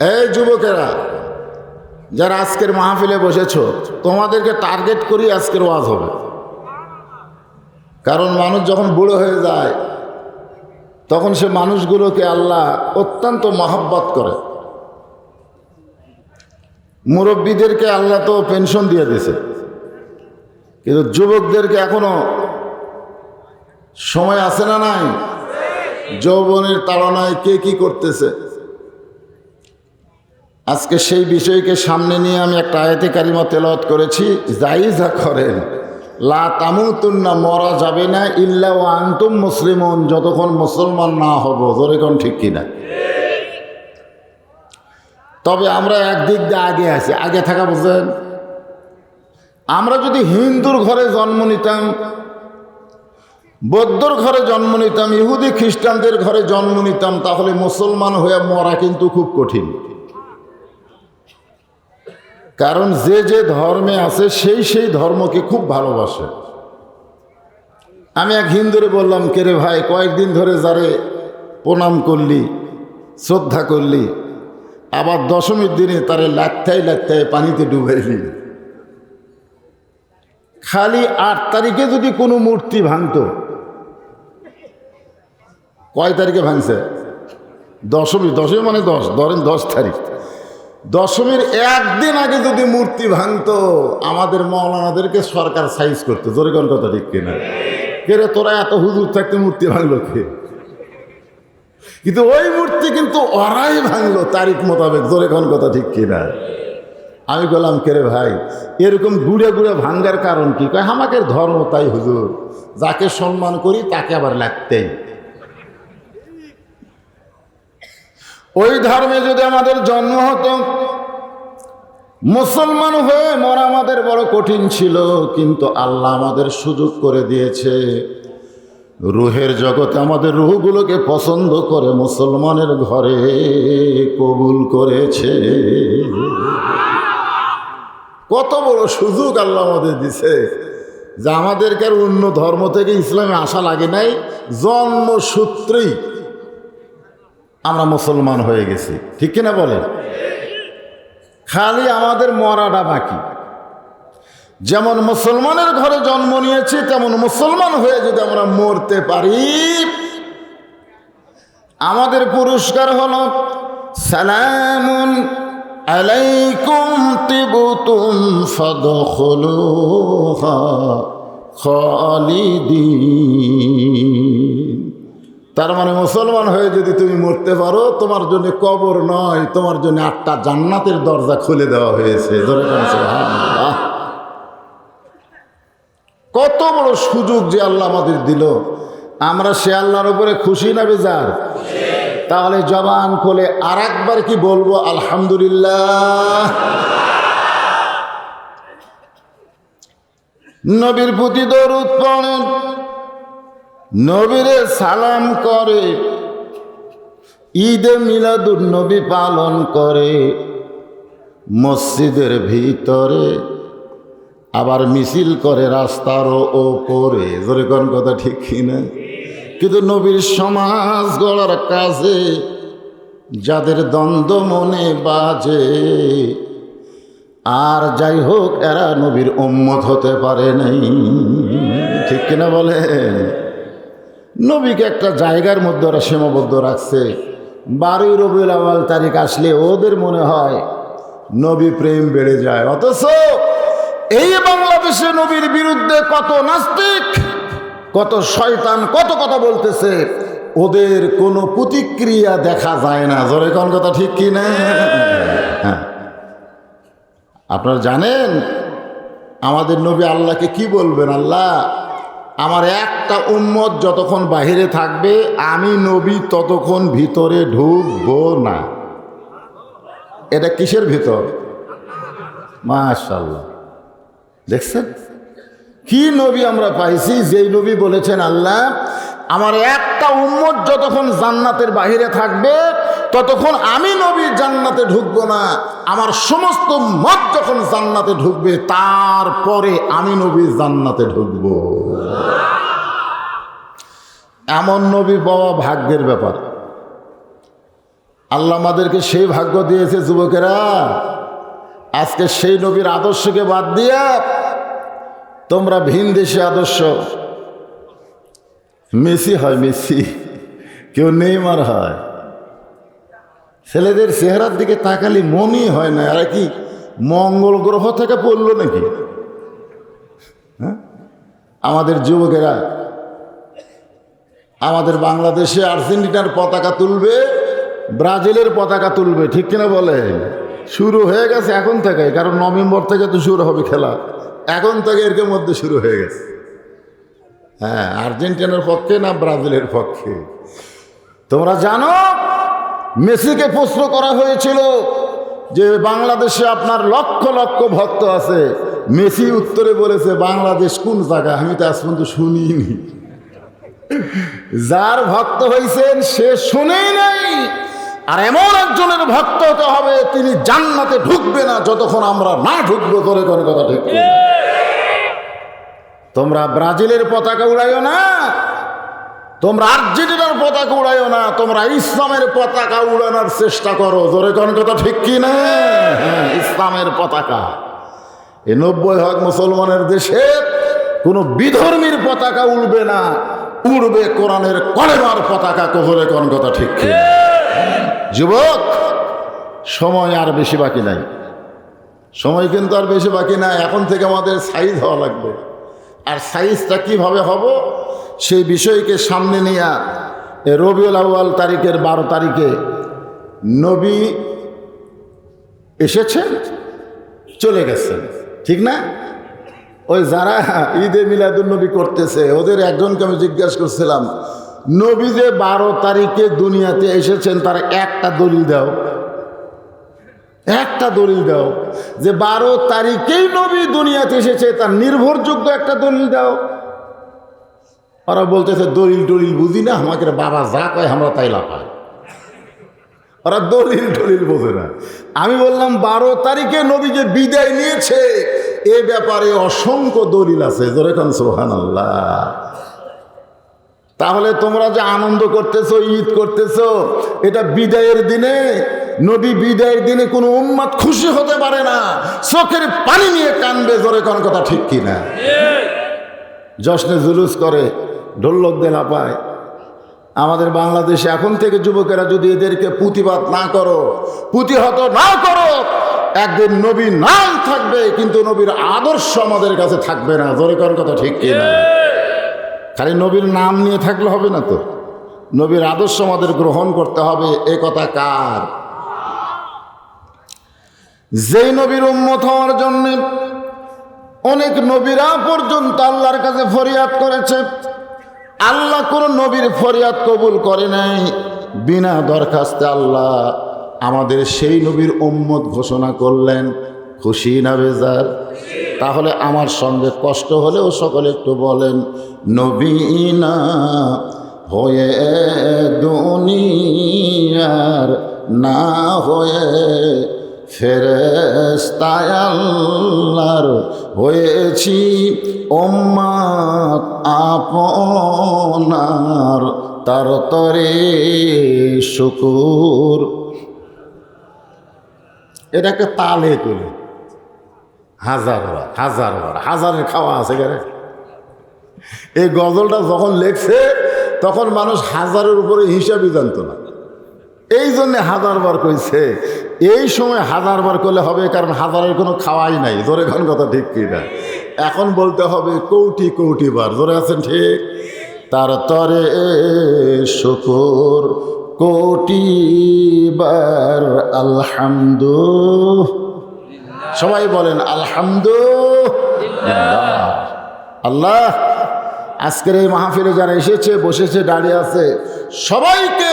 এই যুবকেরা যারা আজকের মাহফিলে বসেছো, তোমাদেরকে টার্গেট করি আজকের ওয়াজ হবে। কারণ মানুষ যখন বুড়ো হয়ে যায় তখন সে মানুষগুলোকে আল্লাহ অত্যন্ত মহব্বত করে। মুরব্বীদেরকে আল্লাহ তো পেনশন দিয়ে দিয়েছে, কিন্তু যুবকদেরকে এখনো সময় আছে না নাই? যৌবনের তাড়নায় কে কি করতেছে। আজকে সেই বিষয়কে সামনে নিয়ে আমি একটা আয়াতে কারিমা তেলাওয়াত করেছি। জাইজা করেন লা তামুতুন্না, মরা যাবে না ইল্লা ওয়া আনতুম মুসলিমুন, যতক্ষণ মুসলমান না হব। জোরে কোন ঠিক কিনা? তবে আমরা একদিক দিয়ে আগে আছি, আগে থাকা বুঝেন। আমরা যদি হিন্দুর ঘরে জন্ম নিতাম, বৌদ্ধর ঘরে জন্ম নিতাম, ইহুদি খ্রিস্টানদের ঘরে জন্ম নিতাম, তাহলে মুসলমান হয়ে মরা কিন্তু খুব কঠিন। কারণ যে যে ধর্মে আছে সেই সেই ধর্মকে খুব ভালোবাসে। আমি এক হিন্দুরে বললাম, কে রে ভাই, কয়েকদিন ধরে যারে প্রণাম করলি, শ্রদ্ধা করলি, আবার দশমীর দিনে তারে লাত্থায় লাত্থায় পানিতে ডুবাইলি। খালি 8 তারিখে যদি কোনো মূর্তি ভাঙত, কয় তারিখে ভাঙছে? দশমী। দশমী মানে 10, ধরেন 10 তারিখ। দশমীর একদিন আগে যদি মূর্তি ভাঙতো, আমাদের মৌলানাদেরকে সরকার সাইজ করতো। জোরে কোন কথা ঠিক কিনা? কে রে, তোরা এত হুজুর থাকতে মূর্তি ভাঙলো কে? কিন্তু ওই মূর্তি কিন্তু ওরাই ভাঙলো তারিখ মোতাবেক। জোরে কোন কথা ঠিক কিনা? আমি বললাম, কে রে ভাই, এরকম ঘুরে ঘুরে ভাঙ্গার কারণ কি? কয় আমাদের ধর্ম তাই হুজুর, যাকে সম্মান করি তাকে আবার লাগতেই। ওই ধর্মে যদি আমাদের জন্ম হতো, মুসলমান হয়ে মরা আমাদের বড় কঠিন ছিল। কিন্তু আল্লাহ আমাদের সুযোগ করে দিয়েছে, রুহের জগতে আমাদের রুহগুলোকে পছন্দ করে মুসলমানের ঘরে কবুল করেছে। কত বড় সুযোগ আল্লাহ আমাদের দিছে, যে আমাদেরকে আর অন্য ধর্ম থেকে ইসলামে আসা লাগে নাই, জন্মসূত্রেই আমরা মুসলমান হয়ে গেছি। ঠিক কিনা বলে? খালি আমাদের মরাটা বাকি। যেমন মুসলমানের ঘরে জন্ম নিয়েছি, তেমন মুসলমান হয়ে যদি আমরা মরতে পারি, আমাদের পুরস্কার হলো সালামুন আলাইকুম তিবতুম ফাদখুলুহা খালিদিন। তার মানে মুসলমান হয়ে যদি তুমি মরতে পারো, তোমার জন্য কবর নয়, তোমার জন্য 8টা জান্নাতের দরজা খুলে দেওয়া হয়েছে। ধরে সুবহানাল্লাহ। কত বড় সুযোগ যে আল্লাহ আমাদের দিল। আমরা সে আল্লাহর উপরে খুশি না বেজার? তাহলে জবান খুলে আর একবার কি বলবো? আলহামদুলিল্লাহ। নবীর প্রতি দরুদ পড়েন, নবীরে সালাম করে, ঈদে মিলাদুন নবী পালন করে, মসজিদের ভিতরে আবার মিছিল করে রাস্তার ওপরে। জোরে কোন কথা ঠিক কিনা? কিন্তু নবীর সমাজ গড়ার কাজে যাদের দ্বন্দ্ব মনে বাজে, আর যাই হোক, এরা নবীর উম্মত হতে পারে নাই। ঠিক কিনা বলে? নবীকে একটা জায়গার মধ্যে ওরা সীমাবদ্ধ রাখছে। 12 রবিউল আউয়াল তারিখ আসলে ওদের মনে হয় নবী প্রেম বেড়ে যায়। অথচ এই বাংলাদেশে নবীর বিরুদ্ধে কত নাস্তিক, কত শয়তান কত কথা বলতেছে, ওদের কোনো প্রতিক্রিয়া দেখা যায় না। জোরে কোন কথা ঠিক কি না? হ্যাঁ, আপনারা জানেন আমাদের নবী আল্লাহকে কি বলবেন? আল্লাহ, আমার একটা উম্মত যতক্ষণ বাহিরে থাকবে, আমি নবী ততক্ষণ ভিতরে ঢুকবো না। এটা কিসের ভিতর? মাশাআল্লাহ, দেখছেন কি নবী আমরা পাইছি, যেই নবী বলেছেন, আল্লাহ, আমার একটা উম্মত যতক্ষণ জান্নাতের বাহিরে থাকবে ততক্ষণ আমি নবী জান্নাতে ঢুকবো না। আমার সমস্ত উম্মত যখন জান্নাতে ঢুকবে, তারপরে আমি নবী জান্নাতে ঢুকবো। এমন নবী পাওয়া ভাগ্যের ব্যাপার। আল্লাহ আমাদেরকে সেই ভাগ্য দিয়েছে যুবকেরা, আজকে সেই নবীর আদর্শকে বাদ দিয়া তোমরা ভিন দেশে আদর্শ, মেসি হয় মেসি, কেউ নেইমার হয়। ছেলেদের চেহারার দিকে তাকালি মনই হয় না, আর কি মঙ্গল গ্রহ থেকে পড়লো নাকি? হ্যাঁ, আমাদের যুবকেরা আমাদের বাংলাদেশে আর্জেন্টিনার পতাকা তুলবে, ব্রাজিলের পতাকা তুলবে, ঠিক কিনা বলে? শুরু হয়ে গেছে এখন থেকে, কারণ নভেম্বর থেকে তো শুরু হবে খেলা, এখন থেকে এর মধ্যে শুরু হয়ে গেছে। হ্যাঁ, আর্জেন্টিনার পক্ষে না ব্রাজিলের পক্ষে? তোমরা জানো মেসিকে প্রশ্ন করা হয়েছিল যে বাংলাদেশে আপনার লক্ষ লক্ষ ভক্ত আছে, মেসি উত্তরে বলেছে বাংলাদেশ কোন জায়গা, আমি তো আজ পর্যন্ত শুনিনি। যার ভক্ত হয়েছেন সে শুনেই নাই। আর এমন একজনের ভক্ত হতে হবে তিনি জান্নাতে ঢুকবে না যতক্ষণ আমরা না ঢুকবো। তোরে কোন কথা ঠিক? তোমরা ব্রাজিলের পতাকা উড়াইও না, তোমরা আর্জেন্টিনার পতাকা উড়াইও না, তোমরা ইসলামের পতাকা উড়ানোর চেষ্টা করো। জোরে কোন কথা ঠিক কি না? হ্যাঁ, ইসলামের পতাকা। এই 90% মুসলমানের দেশে কোনো বিধর্মীর পতাকা উড়বে না, উড়বে কোরআনের কলেমার পতাকা। জোরে কোন কথা ঠিক কি? যুবক, সময় আর বেশি বাকি নাই, সময় কিন্তু আর বেশি বাকি নাই। এখন থেকে আমাদের সাইজ হওয়া লাগবে। আর সাইজটা কিভাবে হব সেই বিষয়কে সামনে নিয়ে রবিউল আউয়াল তারিখের 12 তারিখে নবী এসেছেন, চলে গেছেন, ঠিক না? ওই যারা ঈদে মিলাদুন্নবী করতেছে ওদের একজনকে আমি জিজ্ঞাসা করছিলাম, নবী যে 12 তারিখে দুনিয়াতে এসেছেন তার একটা দলিল দাও, একটা দলিল দাও যে 12 তারিখেই নবী দুনিয়াতে এসেছে, তার নির্ভরযোগ্য একটা দলিল দাও। ওরা বলতেছে দলিল টলিল বুঝি না, আমাকে বাবা যা কয় আমরা তাই লাফাই। ওরা দলিল টলিল বোঝে না। আমি বললাম 12 তারিখে নবী যে বিদায় নিয়েছে এ ব্যাপারে অসংখ্য দলিল আছে। জোরে কান সুবহানাল্লাহ। তাহলে তোমরা যে আনন্দ করতেছো, ঈদ করতেছো, এটা বিদায়ের দিনে, নবী বিদায়ের দিনে কোনো উম্মত খুশি হতে পারে না, চোখের পানি নিয়ে কানবে। জোরে কোন কথা ঠিক কিনা? জশ্নে জুলুস করে, ঢোলক দেনা পায়। আমাদের বাংলাদেশে এখন থেকে যুবকেরা যদি এদেরকে প্রতিবাদ না করো, প্রতিহত না করো, একদিন নবীর নাম থাকবে কিন্তু নবীর আদর্শ আমাদের কাছে থাকবে না। জোরে কোন কথা ঠিক কিনা? খালি নবীর নাম নিয়ে থাকলে হবে না তো, নবীর আদর্শ আমাদের গ্রহণ করতে হবে। এ কথা কার? যেই নবীর উম্মত হওয়ার জন্য অনেক নবীরা পর্যন্ত আল্লাহর কাছে ফরিয়াদ করেছে, আল্লাহ কোন নবীর ফরিয়াদ কবুল করে নাই। বিনা দরখাস্তে আল্লাহ আমাদের সেই নবীর উম্মত ঘোষণা করলেন। খুশি না বেজার? তাহলে আমার সঙ্গে কষ্ট হলেও সকলে একটু বলেন, নবী না হয়ে দুনিয়ার, না হয়ে ফেরেশতায় আল্লাহর হয়েছি উম্মত আপনার, তার তরে শুকুর। এটাকে তালে তুলে হাজারের খাওয়া আছে কেন? এই গজলটা যখন লেখছে তখন মানুষ হাজারের উপরে হিসাবই জানতো না, এই জন্য 1000 বার কইছে। এই সময় 1000 বার করলে হবে, কারণ হাজারের কোনো খাওয়াই নাই। জোরে কোন কথা ঠিক কি না? এখন বলতে হবে কোটি কোটি বার। জোরে আছেন ঠিক? তার তরে শুকুর কোটি বার আলহামদুলিল্লাহ। সবাই বলেন আলহামদুলিল্লাহ। আল্লাহ আজকের এই মাহফিলে যারা এসেছে, বসেছে, দাঁড়িয়ে আছে, সবাইকে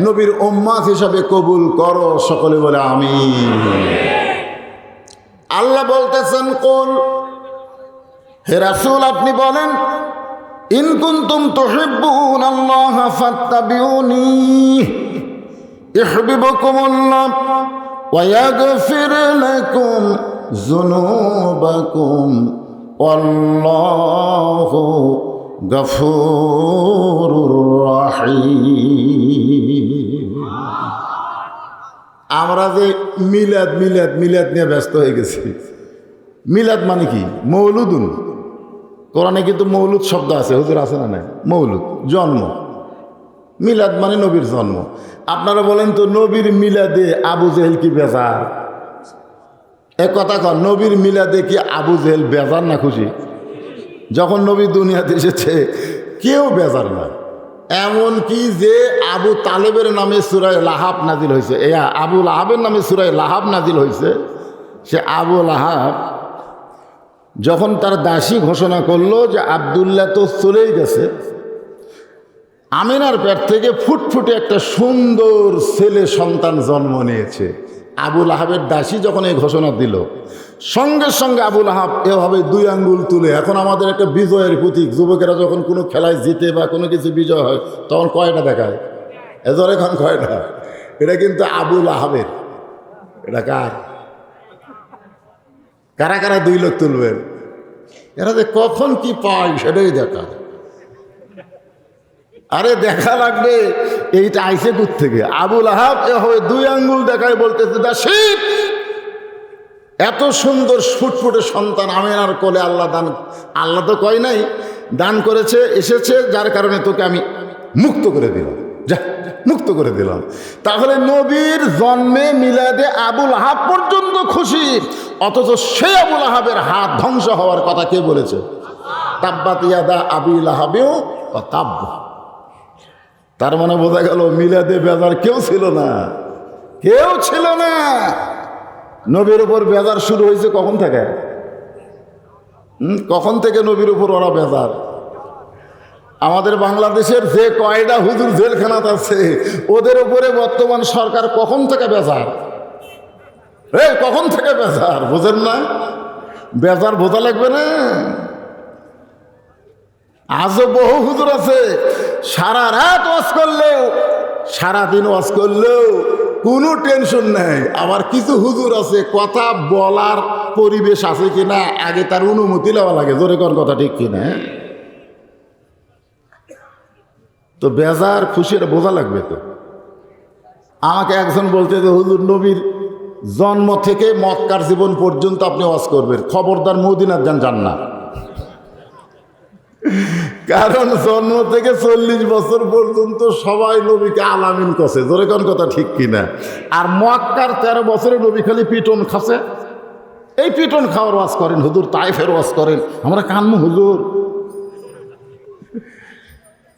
নবীর উম্মত হিসাবে কবুল করো। সকলে বলে আমিন। আল্লাহ বলতেছেন, কুল, হে রাসূল আপনি বলেন, ইন কুনতুম তুহিব্বুনাল্লাহ ফাত্তাবিউনি ইউহিব্বুকুমুল্লাহ ওয়া ইয়াগফির লাকুম যুনুবাকুম ওয়াল্লাহু গফুরুর রাহিম। আমরা যে মিলাদ মিলাদ মিলাদ নিয়ে ব্যস্ত হয়ে গেছি। মিলাদ মানে কি? মৌলুদুন। কোরআনে কিন্তু মৌলুদ শব্দ আছে, হুজুর আছে না? নাই, মৌলুদ জন্ম। মিলাদ মানে নবীর জন্ম। আপনারা বলেন তো, নবীর মিলাদে আবু জেহেল কি বেজার? এক কথা কন, নবীর মিলাদে কি আবু জেহেল বেজার না খুশি? যখন নবী দুনিয়াতে এসেছে কেউ বেজার না। এমন কি যে আবু তালেবের নামে সূরা লাহাব নাজিল হয়েছে, আবু লাহাবের নামে সূরা লাহাব নাজিল হয়েছে। সে আবু লাহাব যখন তার দাসী ঘোষণা করলো যে আব্দুল্লাহ তো চলেই গেছে, আমিনার পেট থেকে ফুটফুটে একটা সুন্দর ছেলে সন্তান জন্ম নিয়েছে, আবু লাহাবের দাসী যখন এই ঘোষণা দিল, সঙ্গে সঙ্গে আবু লাহাব এভাবে 2 আঙ্গুল তুলে, এখন আমাদের একটা বিজয়ের প্রতীক, যুবকেরা যখন কোনো খেলায় জিতে বা কোনো কিছু বিজয় হয় তখন কয়টা দেখায়? এজরে এখন কয়টা? এটা কিন্তু আবু লাহাবের। এটা কার? কারা কারা 2 লোক তুলবেন? এরা যে কখন কি পায় সেটাই দেখা। আরে দেখা লাগবে এইটা আইসে দূর থেকে। আবু লাহাব এভাবে 2 আঙ্গুল দেখায় বলতেছে, দাসী, এত সুন্দর ফুটফুটে সন্তান আমিনার কোলে আল্লাহ দান, আল্লাহ তো কয় নাই, দান করেছে, এসেছে, যার কারণে তোকে আমি মুক্ত করে দিলাম, যা মুক্ত করে দিলাম। তাহলে নবীর জন্মে মিলাদে আবু লাহাব পর্যন্ত খুশি, অথচ সেই আবু লাহাবের হাত ধ্বংস হওয়ার কথা কে বলেছে? তাব্বাত ইয়াদা আবি লাহাবেও তাব্ব। তার মানে বোঝা গেল মিলাদে বেজার কেউ ছিল না, কেউ ছিল না। নবীর উপর বেজার শুরু হয়েছে কখন থেকে? কখন থেকে নবীর উপর ওরা বেজার? আমাদের বাংলাদেশের যে কয়টা হুজুর জেলখানাত আছে ওদের উপরে বর্তমান সরকার কখন থেকে বেজার? কখন থেকে বেজার বোঝেন না? বেজার বোঝা লাগবে না? আজও বহু হুজুর আছে সারা রাত ওয়াজ করলেও, সারাদিন ওয়াজ করলেও কোনো টেনশন নাই। আবার কিছু হুজুর আছে কথা বলার পরিবেশ আছে কিনা আগে তার অনুমতি নেওয়া লাগে। জোরে কোন কথা ঠিক কিনা? তো বেজার খুশি বোঝা লাগবে তো। আমাকে একজন বলতে যে হুজুর নবীর জন্ম থেকে মক্কার জীবন পর্যন্ত আপনি ওয়াজ করবেন, খবরদার মদিনার যান না। কারণ জন্ম থেকে 40 বছর পর্যন্ত সবাই নবীকে আলামিন করছে। জোরে কোন কথা ঠিক কিনা? আর মক্কার 13 বছরে নবী খালি পিটন খাচ্ছে। এই পিটন খাওয়ার ওয়াজ করেন হুজুর, তাইফের ওয়াজ করেন, আমরা কানমু হুজুর।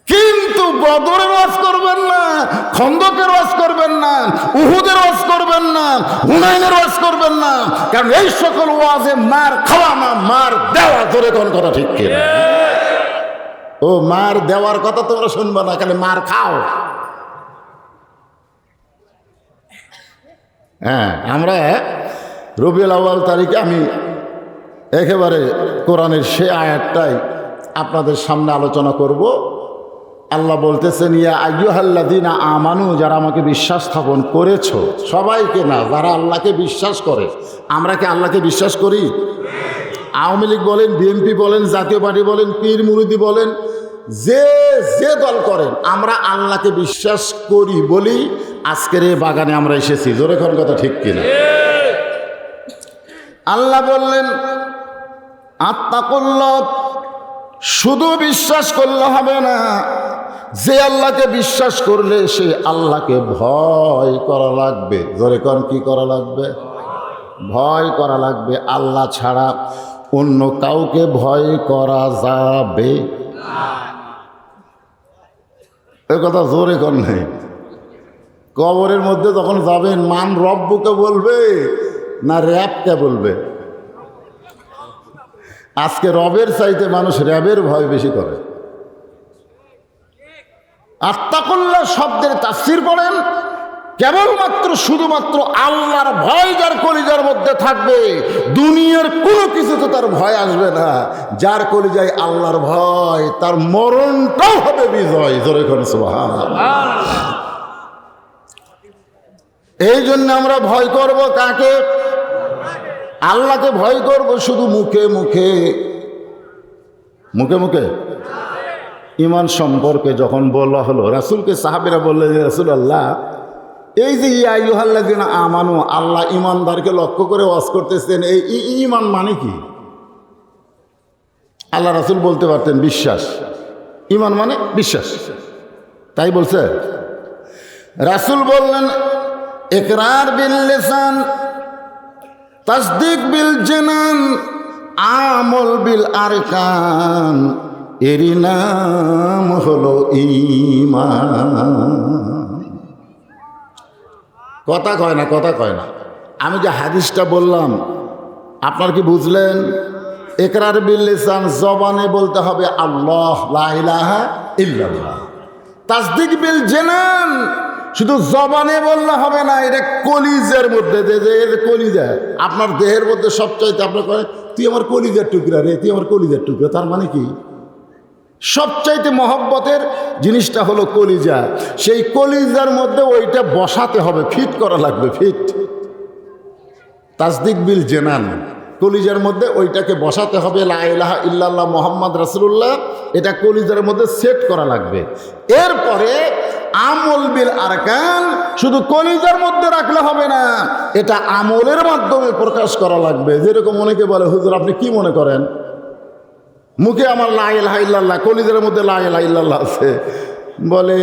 কিন্তু বদরের ওয়াজ করবেন না, খন্দকের ওয়াজ করবেন না, উহুদের ওয়াজ করবেন না, হুনাইনের ওয়াজ করবেন না। কারণ এই সকল ওয়াজে মার খাওয়া না, মার দেওয়া। জোরে কোন কথা ঠিক কিনা? ও মার দেওয়ার কথা তোমরা শুনবা না, খালি মার খাও। হ্যাঁ, আমরা রবিউল আউয়াল তারিখে আমি একেবারে কোরআনের সে আয়াতটাই আপনাদের সামনে আলোচনা করব। আল্লাহ বলতেছেন, ইয়া আইয়ুহাল্লাযীনা আমানু, যারা আমাকে বিশ্বাস স্থাপন করেছো, সবাইকে না, যারা আল্লাহকে বিশ্বাস করে। আমরা কি আল্লাহকে বিশ্বাস করি? আওয়ামী লীগ বলেন, বিএনপি বলেন, জাতীয় পার্টি বলেন, পীর মুরিদি বলেন, যে যে দল করেন, আমরা আল্লাহকে বিশ্বাস করি বলি আজকের এই বাগানে আমরা এসেছি। জোরে কোন কথা ঠিক কিনা? আল্লাহ বললেন, আত্তাকুল্লাহ, শুধু বিশ্বাস করলে হবে না, যে আল্লাহকে বিশ্বাস করলে সে আল্লাহকে ভয় করা লাগবে। জোরে কোন কি করা লাগবে? ভয় করা লাগবে। আল্লাহ ছাড়া অন্য কাউকে ভয় করা যাবে এ কথা জোরে কোন নেই। কবরের মধ্যে যখন যাবেন, মান রব্বুকে বলবে না র্যাবকে বলবে? আজকে রবের চাইতে মানুষ র্যাবের ভয় বেশি করে। আত্তাকুল্লাহ শব্দের তাফসীর করেন কেবলমাত্র শুধুমাত্র আল্লাহর ভয় যার কলিজার মধ্যে থাকবে, দুনিয়ার কোনো কিছুতে তার ভয় আসবে না। যার কলিজায় আল্লাহর ভয়, তার মরণটাও হবে বিজয়। জোরে কোন সুবহানাল্লাহ। এই জন্য আমরা ভয় করব কাকে? আল্লাহকে ভয় করব শুধু মুখে মুখে, মুখে মুখে। ইমান সম্পর্কে যখন বলা হলো, রাসূলকে সাহাবীরা বললেন, রাসূলুল্লাহ এই যে ইয়া আইয়ুহাল্লাযীনা আমানু, আল্লাহ ইমানদারকে লক্ষ্য করে ওয়াজ করতেছেন। এই ঈমান মানে কি? আল্লাহ রাসূল বলতে পারতেন বিশ্বাস। ঈমান মানে বিশ্বাস, তাই বলছে। রাসূল বললেন ইকরার বিল লিসান, তাসদীক বিল জানান, আমল বিল আরকান, এরই নাম হলো ঈমান। কথা কয় না, কথা কয় না। আমি যে হাদিসটা বললাম আপনার কি বুঝলেন? ইকরার বিল লিসান, জবানে বলতে হবে আল্লাহ লা ইলাহা ইল্লাল্লাহ। তাসদীক বিল জানান, শুধু জবানে বললে হবে না, এটা কলিজার মধ্যে যে কলিজা আপনার দেহের মধ্যে সবচাইতে আপনার কয় তুই আমার কলিজার টুকরা রে, তুই আমার কলিজার টুকরা। তার মানে কি? সবচাইতে মহব্বতের জিনিসটা হলো কলিজা। সেই কলিজার মধ্যে ওইটা বসাতে হবে, ফিট করা লাগবে, ফিট। তাসদীক বিল জানান, কলিজার মধ্যে ওইটাকে বসাতে হবে, লা ইলাহা ইল্লাল্লাহ মুহাম্মদ রাসূলুল্লাহ, এটা কলিজার মধ্যে সেট করা লাগবে। এরপরে আমল বিল আরকান, শুধু কলিজার মধ্যে রাখলে হবে না, এটা আমলের মাধ্যমে প্রকাশ করা লাগবে। যেরকম অনেকে বলে হুজুর আপনি কি মনে করেন, মুখে আমার লা ইলাহা ইল্লাল্লাহ, কলিজার মধ্যে লা ইলাহা ইল্লাল্লাহ আছে, বলে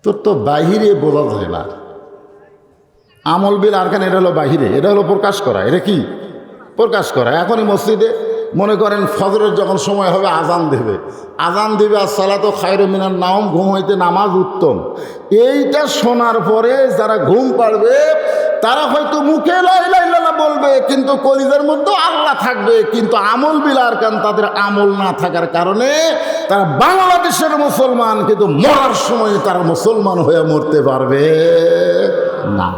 তোর তো বাহিরে বোঝা যায় না। আমল বিল আরকান এটা হলো বাহিরে, এটা হলো প্রকাশ করা। এটা কি? প্রকাশ করা। এখনই মসজিদে মনে করেন ফজরের যখন সময় হবে আজান দেবে, আজান দেবে আর সালাতু খায়রুম মিনান নাওম, ঘুম হইতে নামাজ উত্তম। এইটা শোনার পরে যারা ঘুম পাড়বে তারা হয়তো মুখে লা ইলাহা ইল্লাল্লাহ বলবে, কিন্তু কলিজার মধ্যে আল্লাহ থাকবে। কিন্তু আমল বিল আরকান, তাদের আমল না থাকার কারণে তারা বাংলাদেশের মুসলমান, কিন্তু মরার সময় তারা মুসলমান হয়ে মরতে পারবে না।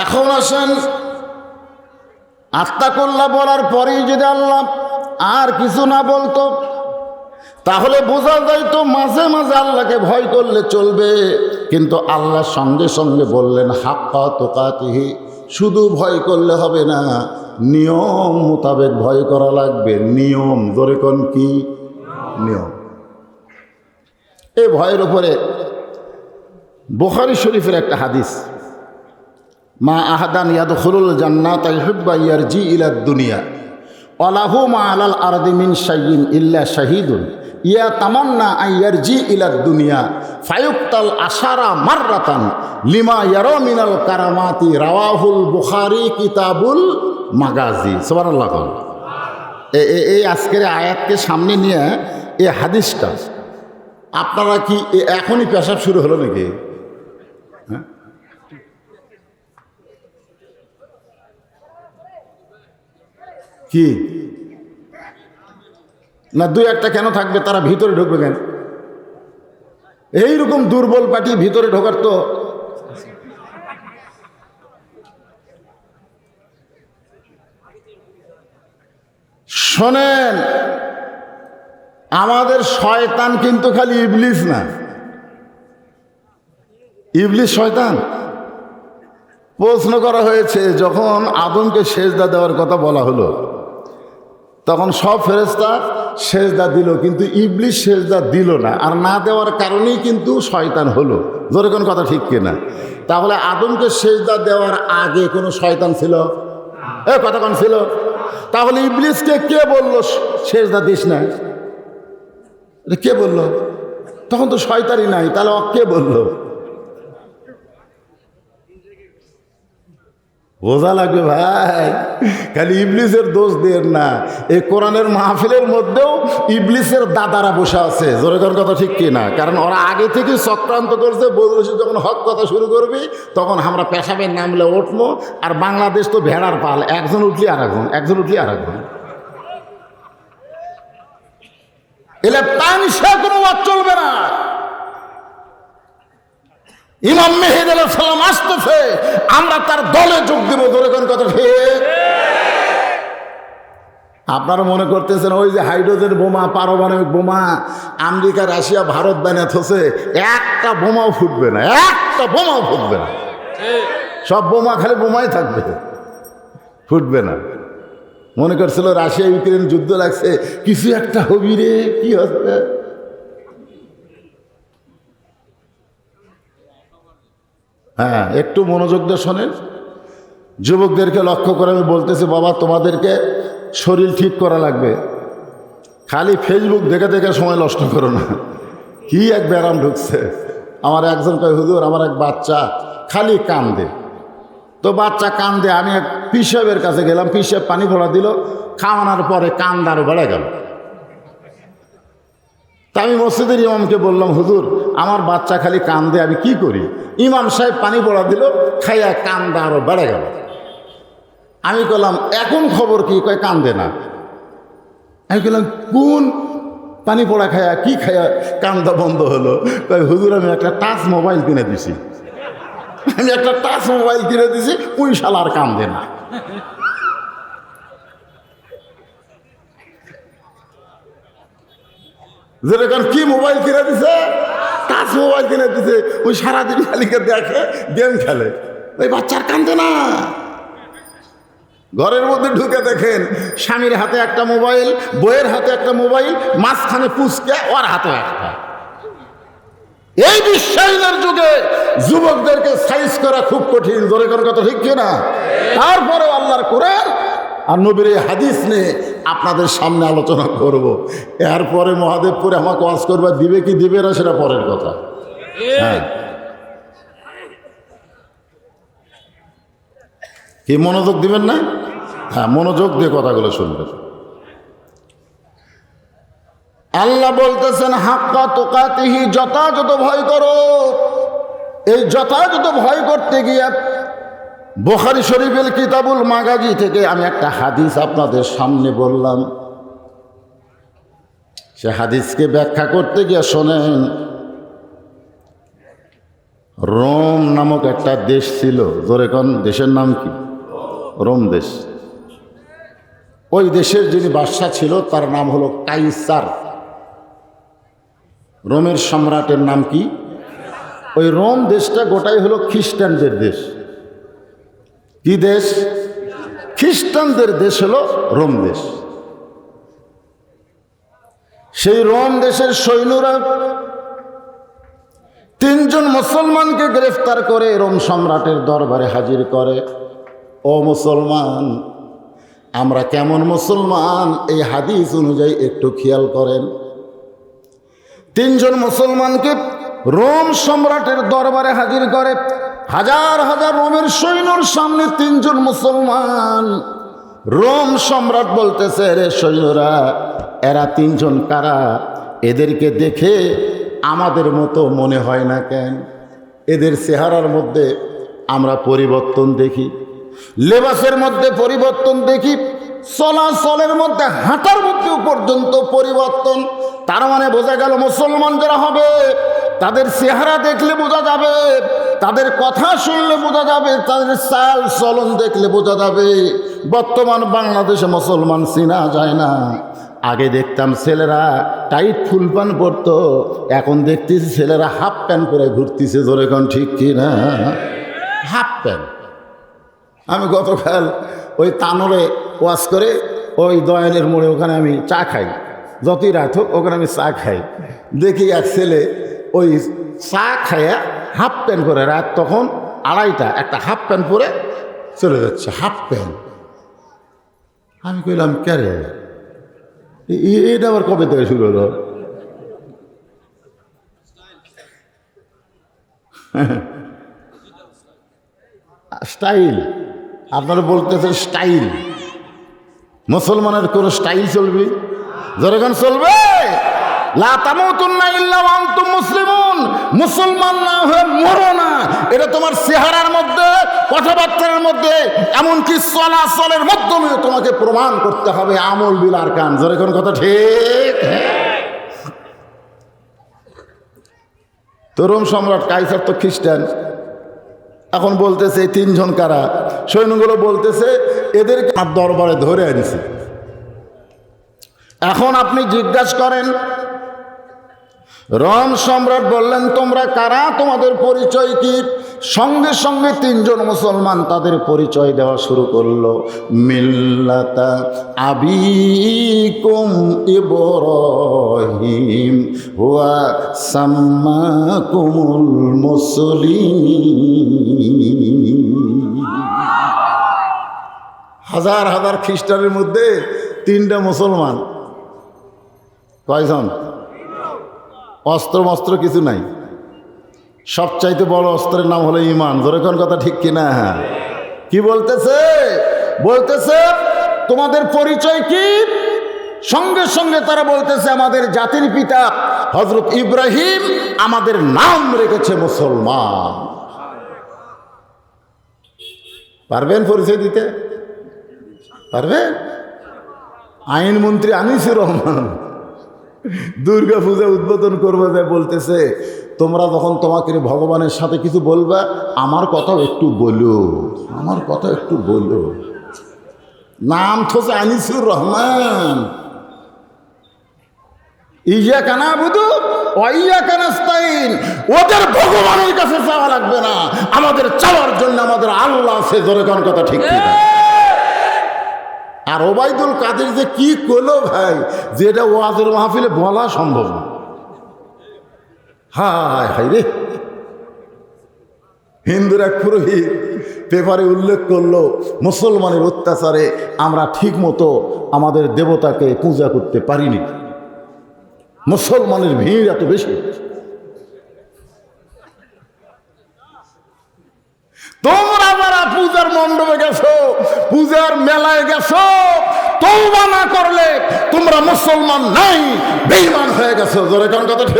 এখন আসেন, আত্তাকুল্লাহ বলার পরেই যদি আল্লাহ আর কিছু না বলতো তাহলে বোঝা যাইতো মাঝে মাঝে আল্লাহকে ভয় করলে চলবে। কিন্তু আল্লাহ সঙ্গে সঙ্গে বললেন হাক্কা তুকাতিহি, শুধু ভয় করলে হবে না, নিয়ম মোতাবেক ভয় করা লাগবে। নিয়ম, জোরে কোন কি নিয়ম? এই ভয়ের উপরে বুখারী শরীফের একটা হাদিস, মা আহাদান ইয়াদখুলুল জান্নাতা ইউহিব্বু ইয়ারজি ইলাদ দুনিয়া ওয়ালাহু মা আলাল আরদি মিন শাইইন ইল্লা শাহীদুন ইয়া তামান্না আন ইয়ারজি ইলাদ দুনিয়া ফায়ুক্তাল আশারা মাররাতান লিমা ইয়ারা মিনাল কারামাতি, রাওয়াহুল বুখারী কিতাবুল মাগাজি। সুবহানাল্লাহ। এই আজকের আয়াতকে সামনে নিয়ে এই হাদিসটা আপনারা কি এখনই পেশাব শুরু হলো নাকি? কি না, দুই একটা কেন থাকবে, তারা ভিতরে ঢুকবে কেন? এইরকম দুর্বল পার্টি ভিতরে ঢোকার তো শোনেন, আমাদের শয়তান কিন্তু খালি ইবলিস না, ইবলিস শয়তান। প্রশ্ন করা হয়েছে যখন আদমকে সেজদা দেওয়ার কথা বলা হলো, তখন সব ফেরেশতা সেজদা দিল, কিন্তু ইবলিস সেজদা দিল না। আর না দেওয়ার কারণেই কিন্তু শয়তান হলো। জোরে কোন কথা ঠিক কিনা? তাহলে আদমকে সেজদা দেওয়ার আগে কোনো শয়তান ছিল? কথা কোন ছিল? তাহলে ইবলিসকে কে বলল সেজদা দিস না? কে বলল? তখন তো শয়তানই নাই, তাহলে কে বলল? বোঝা লাগবে ভাই, খালি ইবলিসের দোষ দেন না। এই কোরআনের মাহফিলের মধ্যেও ইবলিসের দাদারা বসে আছে। জোরে কোন কথা ঠিক কিনা? কারণ ওরা আগে থেকে চক্রান্ত করছে, বলছে যখন হক কথা শুরু করবি তখন আমরা পেশাবের নামলে উঠবো। আর বাংলাদেশ তো ভেড়ার পাল, একজন উঠলি আর একজন, একজন উঠলি আর একজন। এলে তানসা কোনো ওয়াজ চলবে না। ইমাম মেহেদী আলাইহিস সালাম আসতেছে, আমরা তার দলে যোগ দেব। ধরে কোন কথা ঠিক? আপনারা মনে করতেছেন ওই যে হাইড্রোজেন বোমা, পারমাণবিক বোমা আমেরিকা, রাশিয়া, ভারত বানিয়ে থসে, একটা বোমাও ফুটবে না, একটা বোমাও ফুটবে না। সব বোমা খালি বোমাই থাকবে, ফুটবে না। মনে করছিল রাশিয়া ইউক্রেন যুদ্ধ লাগছে, কিছু একটা হবি রে, কি হচ্ছে? হ্যাঁ, একটু মনোযোগ দিয়ে শোনেন। যুবকদেরকে লক্ষ্য করে আমি বলতেছি, বাবা তোমাদেরকে শরীর ঠিক করা লাগবে, খালি ফেসবুক দেখে দেখে সময় নষ্ট করো না। কি এক ব্যারাম ঢুকছে। আমার একজন কয়, হুজুর আমার এক বাচ্চা খালি কান্দে। তো বাচ্চা কান্দে, আমি এক পিসাবের কাছে গেলাম, পিসাব পানি ভরা দিল, খাওয়ানোর পরে কান্দ আরো বেড়ে গেল। তা আমি মসজিদের ইমামকে বললাম, হুজুর আমার বাচ্চা খালি কান্দে, আমি কি করি? ইমাম সাহেব পানি পড়া দিল, খাইয়া কান্দা আরো বেড়ে গেল। আমি বললাম, এখন খবর কি? কয় কান্দে না। আমি বললাম, কোন পানি পড়া খায়া কি খায়া কান্দা বন্ধ হলো? কয় হুজুর আমি একটা টাচ মোবাইল কিনে দিছি। আমি একটা টাচ মোবাইল কিনে দিছি, ওই শালার কান্দে না। যেরকম কি মোবাইল কিনে দিছে? টাচ মোবাইল কিনে দিছে। ওই সারাদিন খালিকে দেখে, গেম খেলে, ওই বাচ্চার কান্দে না। ঘরের মধ্যে ঢুকে দেখেন স্বামীর হাতে একটা মোবাইল, বইয়ের হাতে একটা মোবাইল, মাঝখানে পুচকে, ওর হাতে একটা। এই বিশ্বায়নের যুগে যুবকদেরকে সাইজ করা খুব কঠিন। জোরে করে কথা ঠিক কিনা? তারপরে আল্লাহর কোরআন আর নবীর এই হাদিস নিয়ে আপনাদের সামনে আলোচনা করব। এরপরে মহাদেবপুরে আমাকে ওয়াজ করবে, দিবে কি দিবে না সেটা পরের কথা। হ্যাঁ, কি মনোযোগ দিবেন না? হ্যাঁ, মনোযোগ দিয়ে কথাগুলো শুনবেন। আল্লাহ বলতেছেন, হাক্কা তুকাতিহি, যথাযথ ভয় করো। এই যথাযথ ভয় করতে গিয়ে বুখারী শরীফের কিতাবুল মাগাজি থেকে আমি একটা হাদিস আপনাদের সামনে বললাম। সে হাদিসকে ব্যাখ্যা করতে গিয়ে শোনেন, রোম নামক একটা দেশ ছিল। জোরে কোন দেশের নাম কি? রোম দেশ। ওই দেশের যিনি বাদশা ছিল তার নাম হলো কাইসার। রোমের সম্রাটের নাম কি? ওই রোম দেশটা গোটাই হলো খ্রিস্টানদের দেশ। কি দেশ? খ্রিস্টানদের দেশ হলো রোম দেশ। সেই রোম দেশের সৈন্যরা তিনজন মুসলমানকে গ্রেফতার করে রোম সম্রাটের দরবারে হাজির করে। ও মুসলমান, আমরা কেমন মুসলমান এই হাদিস অনুযায়ী একটু খেয়াল করেন। তিনজন মুসলমানকে রোম সম্রাটের দরবারে হাজির করে। হাজার হাজার রোমের সৈন্যর সামনে তিনজন মুসলমান। রোম সম্রাট বলতেছে, রে সৈন্যরা, এরা তিনজন কারা? এদেরকে দেখে আমাদের মতো মনে হয় না কেন? এদের চেহারার মধ্যে আমরা পরিবর্তন দেখি, লেবাসের মধ্যে পরিবর্তন দেখি, চলাচলের মধ্যে, হাঁটার মধ্যেও পর্যন্ত পরিবর্তন। তার মানে বোঝা গেল মুসলমান যারা হবে তাদের চেহারা দেখলে বোঝা যাবে, তাদের কথা শুনলে বোঝা যাবে, তাদের চাল চলন দেখলে বোঝা যাবে। বর্তমান বাংলাদেশে মুসলমান চেনা যায় না। আগে দেখতাম ছেলেরা টাইট ফুল প্যান্ট পরতো, এখন দেখতেছি ছেলেরা হাফ প্যান্ট পরে ঘুরতেছে। জোরে কোন ঠিক কি না? Half pant. আমি গতকাল ওই তানোরে ওয়াজ করে ওই দয়ানের মোড়ে ওখানে আমি চা খাই, যতই রাত হোক ওখানে আমি চা খাই। দেখি এক ছেলে ওই চা খাইয়া হাফ প্যান্ট পরে, রাত তখন 2:30, একটা হাফ প্যান্ট পরে চলে যাচ্ছে। Half pant. আমি কইলাম, কে রে, এটা আবার কবে থেকে শুরু হলো? স্টাইল। আপনারা বলতেছেন স্টাইল। মুসলমানের কোন স্টাইল চলবে? যখন চলবে, লা তামুতুন্না ইল্লা ওয়া আনতুম মুসলিমুন, মুসলমান না হয়ে মরো না। এটা তোমার চেহারার মধ্যে, কথাবার্তার মধ্যে, এমনকি চলাচলের মাধ্যমে তোমাকে প্রমাণ করতে হবে। আমল বিল আরকান। জোরে কোন কথা ঠিক? তো রোম সম্রাট কাইসার তো খ্রিস্টান। এখন বলতেছে এই তিনজন কারা? সৈন্যগুলো বলতেছে এদেরকে আমার দরবারে ধরে আনছি। এখন আপনি জিজ্ঞাসা করেন, রোম সম্রাট বললেন তোমরা কারা, তোমাদের পরিচয় কি? সঙ্গে সঙ্গে তিনজন মুসলমান তাদের পরিচয় দেওয়া শুরু করলো। মিল্লাতা আবিকুম ইব্রাহিম ওয়া সাম্মাকুমুল মুসলিমিন। হাজার হাজার খ্রিস্টানের মধ্যে তিনটা মুসলমান। কয়জন? অস্ত্র মস্ত্র কিছু নাই, সবচাইতে বড় অস্ত্রের নাম হলো ঈমান। ধরে কোন কথা ঠিক কিনা? কি বলতেছে? বলতেছে তোমাদের পরিচয় কি? সঙ্গে সঙ্গে তারা বলতেছে আমাদের জাতির পিতা হযরত ইব্রাহিম আমাদের নাম রেখেছে মুসলমান। পারবেন পরিচয় দিতে? পারবে? আইনমন্ত্রী আনিসুর রহমান দুর্গা পূজা উদ্বোধন করবে যে বলতেছে তোমরা যখন তোমাকে ভগবানের সাথে কিছু বলবা আমার কথাও একটু বলো, আমার কথা একটু বলো। নাম থোসে আনিসুর রহমান। ইয়াকা নাবুদু ওয়া ইয়াকা নাস্তাইন। ওদের ভগবানের কাছে চাওয়া লাগবে না, আমাদের চাওয়ার জন্য আমাদের আল্লাহ আছে। জোরে কোন কথা ঠিক কিনা? আর ওবায়দুল কাদের যে কি করলো ভাই, যেটা ওয়াজের মাহফিলে বলা সম্ভব না। হায় হায় রে! হিন্দুর এক পুরোহিত পেপারে উল্লেখ করলো মুসলমানের অত্যাচারে আমরা ঠিক মতো আমাদের দেবতাকে পূজা করতে পারিনি, মুসলমানের ভিড় এত বেশি। তোমরা যারা পূজার মণ্ডপে গেছো, পূজার মেলায় গেছো, তওবা না করলে তোমরা মুসলমান নাই, বেঈমান হয়ে গেছো। জোরে কোন কথা ঠিক?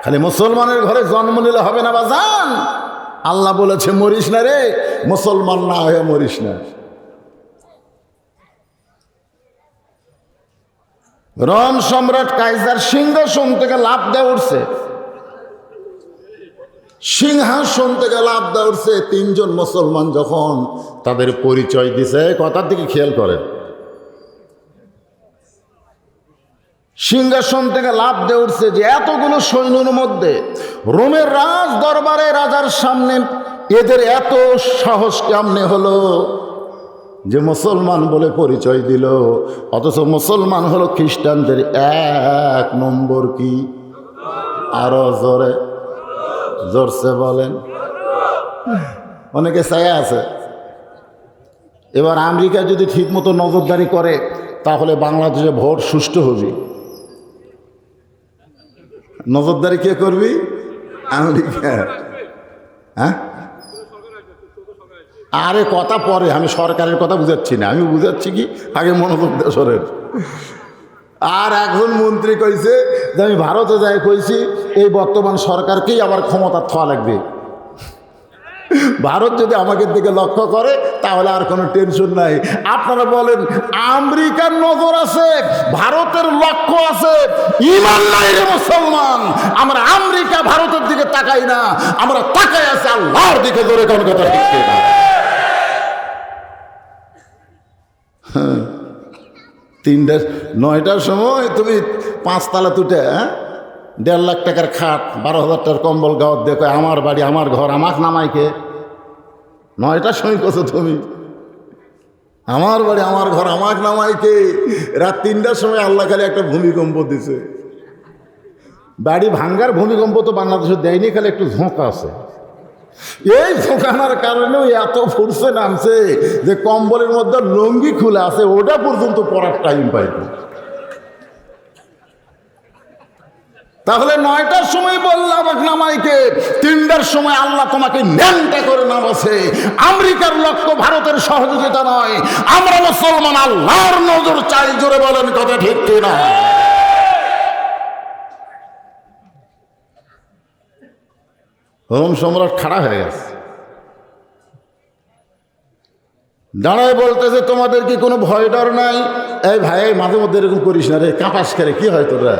খালি মুসলমানের ঘরে জন্ম নিলে হবে না বাজান। আল্লাহ বলেছে মরিস না রে, মুসলমান না হয়ে মরিস না। রোম সম্রাট কাইজার সিংহাসন থেকে লাফ দিয়ে উঠছে, সিংহাসন থেকে লাফ দিয়ে উঠছে। তিনজন মুসলমান যখন তাদের পরিচয় দিছে, কথার দিকে খেয়াল করেন, সিংহাসন থেকে লাফ দিয়ে উঠছে যে এতগুলো সৈন্যের মধ্যে রোমের রাজ দরবারে রাজার সামনে এদের এত সাহস কেমনে হলো যে মুসলমান বলে পরিচয় দিল? অথচ মুসলমান হলো খ্রিস্টানদের এক নম্বর কি? আরো জোরে জোরসে বলেন। অনেকে চাই আছে এবার আমেরিকা যদি ঠিক মতো নজরদারি করে তাহলে বাংলাদেশে ভোট সুষ্ঠু হবে। নজরদারি কে করবি? আমেরিকা। হ্যাঁ, আরে কথা পরে, আমি সরকারের কথা বুঝাচ্ছি না, আমি বুঝাচ্ছি কি আগে মনোযোগ দেশের। আর একজন মন্ত্রী কইছে যে আমি ভারতে যাই কইছি এই বর্তমান সরকারকেই আবার ক্ষমতা থাকা লাগবে। ভারত যদি আমাকে দিকে লক্ষ্য করে তাহলে আর কোনো টেনশন নাই। আপনারা বলেন আমেরিকার নজর আছে, ভারতের লক্ষ্য আছে, ঈমান নাই রে মুসলমান। আমরা আমেরিকা ভারতের দিকে তাকাই না, আমরা তাকাই আছে আল্লাহর দিকে। জোরে কোন কথা ঠিক না? হ্যাঁ, 9টার সময় তুমি 5 তালা তুটে 1.5 লাখ টাকার খাট, 12,000 টাকার কম্বল গাওয়ার দেখো আমার বাড়ি আমার ঘর, আমাক নামাইকে 9টার সময় করছো তুমি, আমার বাড়ি আমার ঘর আমাক নামাইকে। রাত 3টার সময় আল্লাহ খালি একটা ভূমিকম্প দিছে। বাড়ি ভাঙ্গার ভূমিকম্প তো বাংলাদেশে দেয়নি, খালি একটু ঝোঁকা আছে। এই ঝোঁকানোর কারণেও এত ফুরসে নামছে যে কম্বলের মধ্যে লুঙ্গি খুলে আছে, ওটা পর্যন্ত পরার টাইম পাইনি। তাহলে 9টার সময় বললাম নামাইকে, 3টার সময় আল্লাহ তোমাকে ন্যাংটা করে নামাছে। আমেরিকার লক্ষ্য ভারতের সহযোগিতা নয়, আমরা মুসলমান আল্লাহর নজর চাই। জোরে বলেন কথা ঠিক কিনা? রোম সম্রাট খাড়া হয়ে গেছে, দাঁড়ায় বলতেছে তোমাদের কি কোনো ভয় ডর নাই? এই ভাই মাঝে মধ্যে এরকম করিস না রে, কাঁপাস করে, কি হয় তোরা?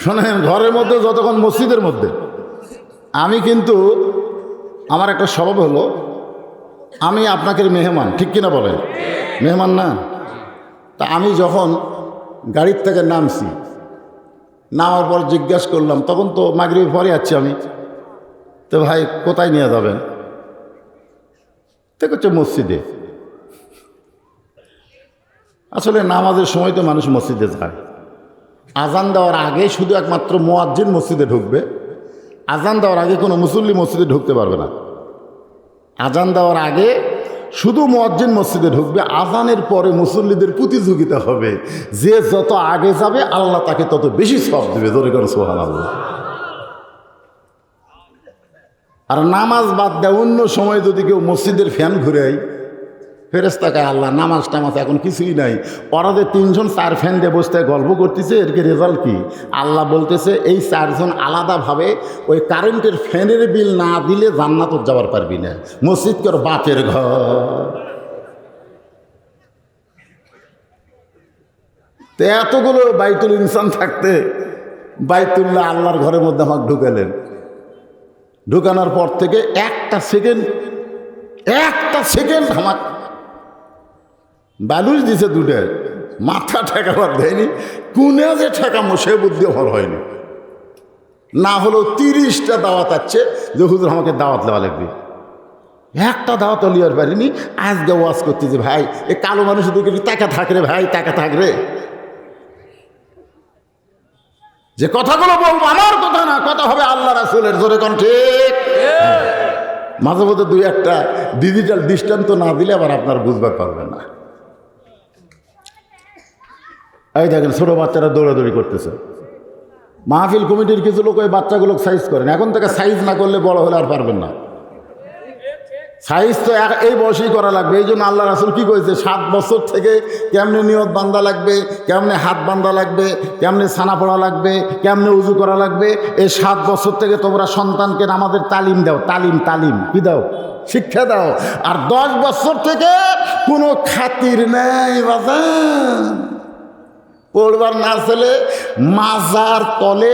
শোনেন, ঘরের মধ্যে যতক্ষণ মসজিদের মধ্যে আমি কিন্তু আমার একটা স্বভাব হলো আমি আপনাকে মেহমান, ঠিক কিনা বলেন? মেহমান না? তা আমি যখন গাড়ির থেকে নামছি, নামার পর জিজ্ঞাসা করলাম, তখন তো মাগরিবের পরে যাচ্ছি আমি, তো ভাই কোথায় নিয়ে যাবেন? তো হচ্ছে মসজিদে। আসলে নামাজের সময় তো মানুষ মসজিদে যায়, আজান দেওয়ার আগে শুধু একমাত্র মুয়াজ্জিন মসজিদে ঢুকবে, আজান দেওয়ার আগে কোনো মুসল্লি মসজিদে ঢুকতে পারবে না। আজান দেওয়ার আগে শুধু মুয়াজ্জিন মসজিদে ঢুকবে, আজানের পরে মুসল্লিদের প্রতিযোগিতা হবে, যে যত আগে যাবে আল্লাহ তাকে তত বেশি সওয়াব দেবে। জোরে করে সুবহানাল্লাহ। আর নামাজ বাদ দেয় অন্য সময় যদি কেউ মসজিদের ফ্যান ঘুরাই, ফেরেশতাকে আল্লাহ নামাজ টামাজ এখন কিছুই নাই, ওরা যে 3 জন 4 ফ্যান দিয়ে বসতে গল্প করতেছে, এর কি রেজাল্ট কি? আল্লাহ বলতেছে এই 4 জন আলাদাভাবে ওই কারেন্টের ফ্যানের বিল না দিলে জান্নাতে যাওয়ার পারবি না। মসজিদ কর বাপের ঘর। তো এতগুলো বাইতুল ইনসান থাকতে বাইতুল্লাহ আল্লাহর ঘরের মধ্যে আমাকে ঢুকালেন। ঢুকানোর পর থেকে একটা সেকেন্ড আমার বালুস দিছে দুটো, মাথা ঠেকাবার দেয়নি, কোনে যে ঠেকামো সে বুদ্ধি আমার হয়নি। না হলেও 30টা দাওয়াত আছে যে হুজুর আমাকে দাওয়াত দেওয়া লাগবে, একটা দাওয়াত লিয়ার পারিনি। আজকে ওয়াজ করতেছি, ভাই এ কালো মানুষের দিকে টাকা থাকরে, ভাই টাকা থাকরে, যে কথাগুলো বলবো আমার কথা না, কথা হবে আল্লাহ রাসূলের। জোরে কোন ঠিক? মাঝে মধ্যে 2-1টা ডিজিটাল দৃষ্টান্ত না দিলে আবার আপনার বুঝতে পারবেন না। এই দেখেন ছোটো বাচ্চারা দৌড়াদৌড়ি করতেছে, মাহফিল কমিটির কিছু লোক ওই বাচ্চাগুলো সাইজ করেন, এখন থেকে সাইজ না করলে বড় হলে আর পারবেন না। সাইজ তো এই বয়সেই করা লাগবে। এই জন্য আল্লাহ রাসূল কী করেছে, 7 বছর থেকে কেমনে নিয়ত বান্ধা লাগবে, কেমনে হাত বান্ধা লাগবে, কেমনে ছানা পড়া লাগবে, কেমনে উজু করা লাগবে, এই 7 বছর থেকে তোমরা সন্তানকে নামাজের তালিম দাও। তালিম কি দাও? শিক্ষা দাও। আর 10 বছর থেকে কোনো খাতির নেই বাজান, পড়বার না ছেলে মাজার তলে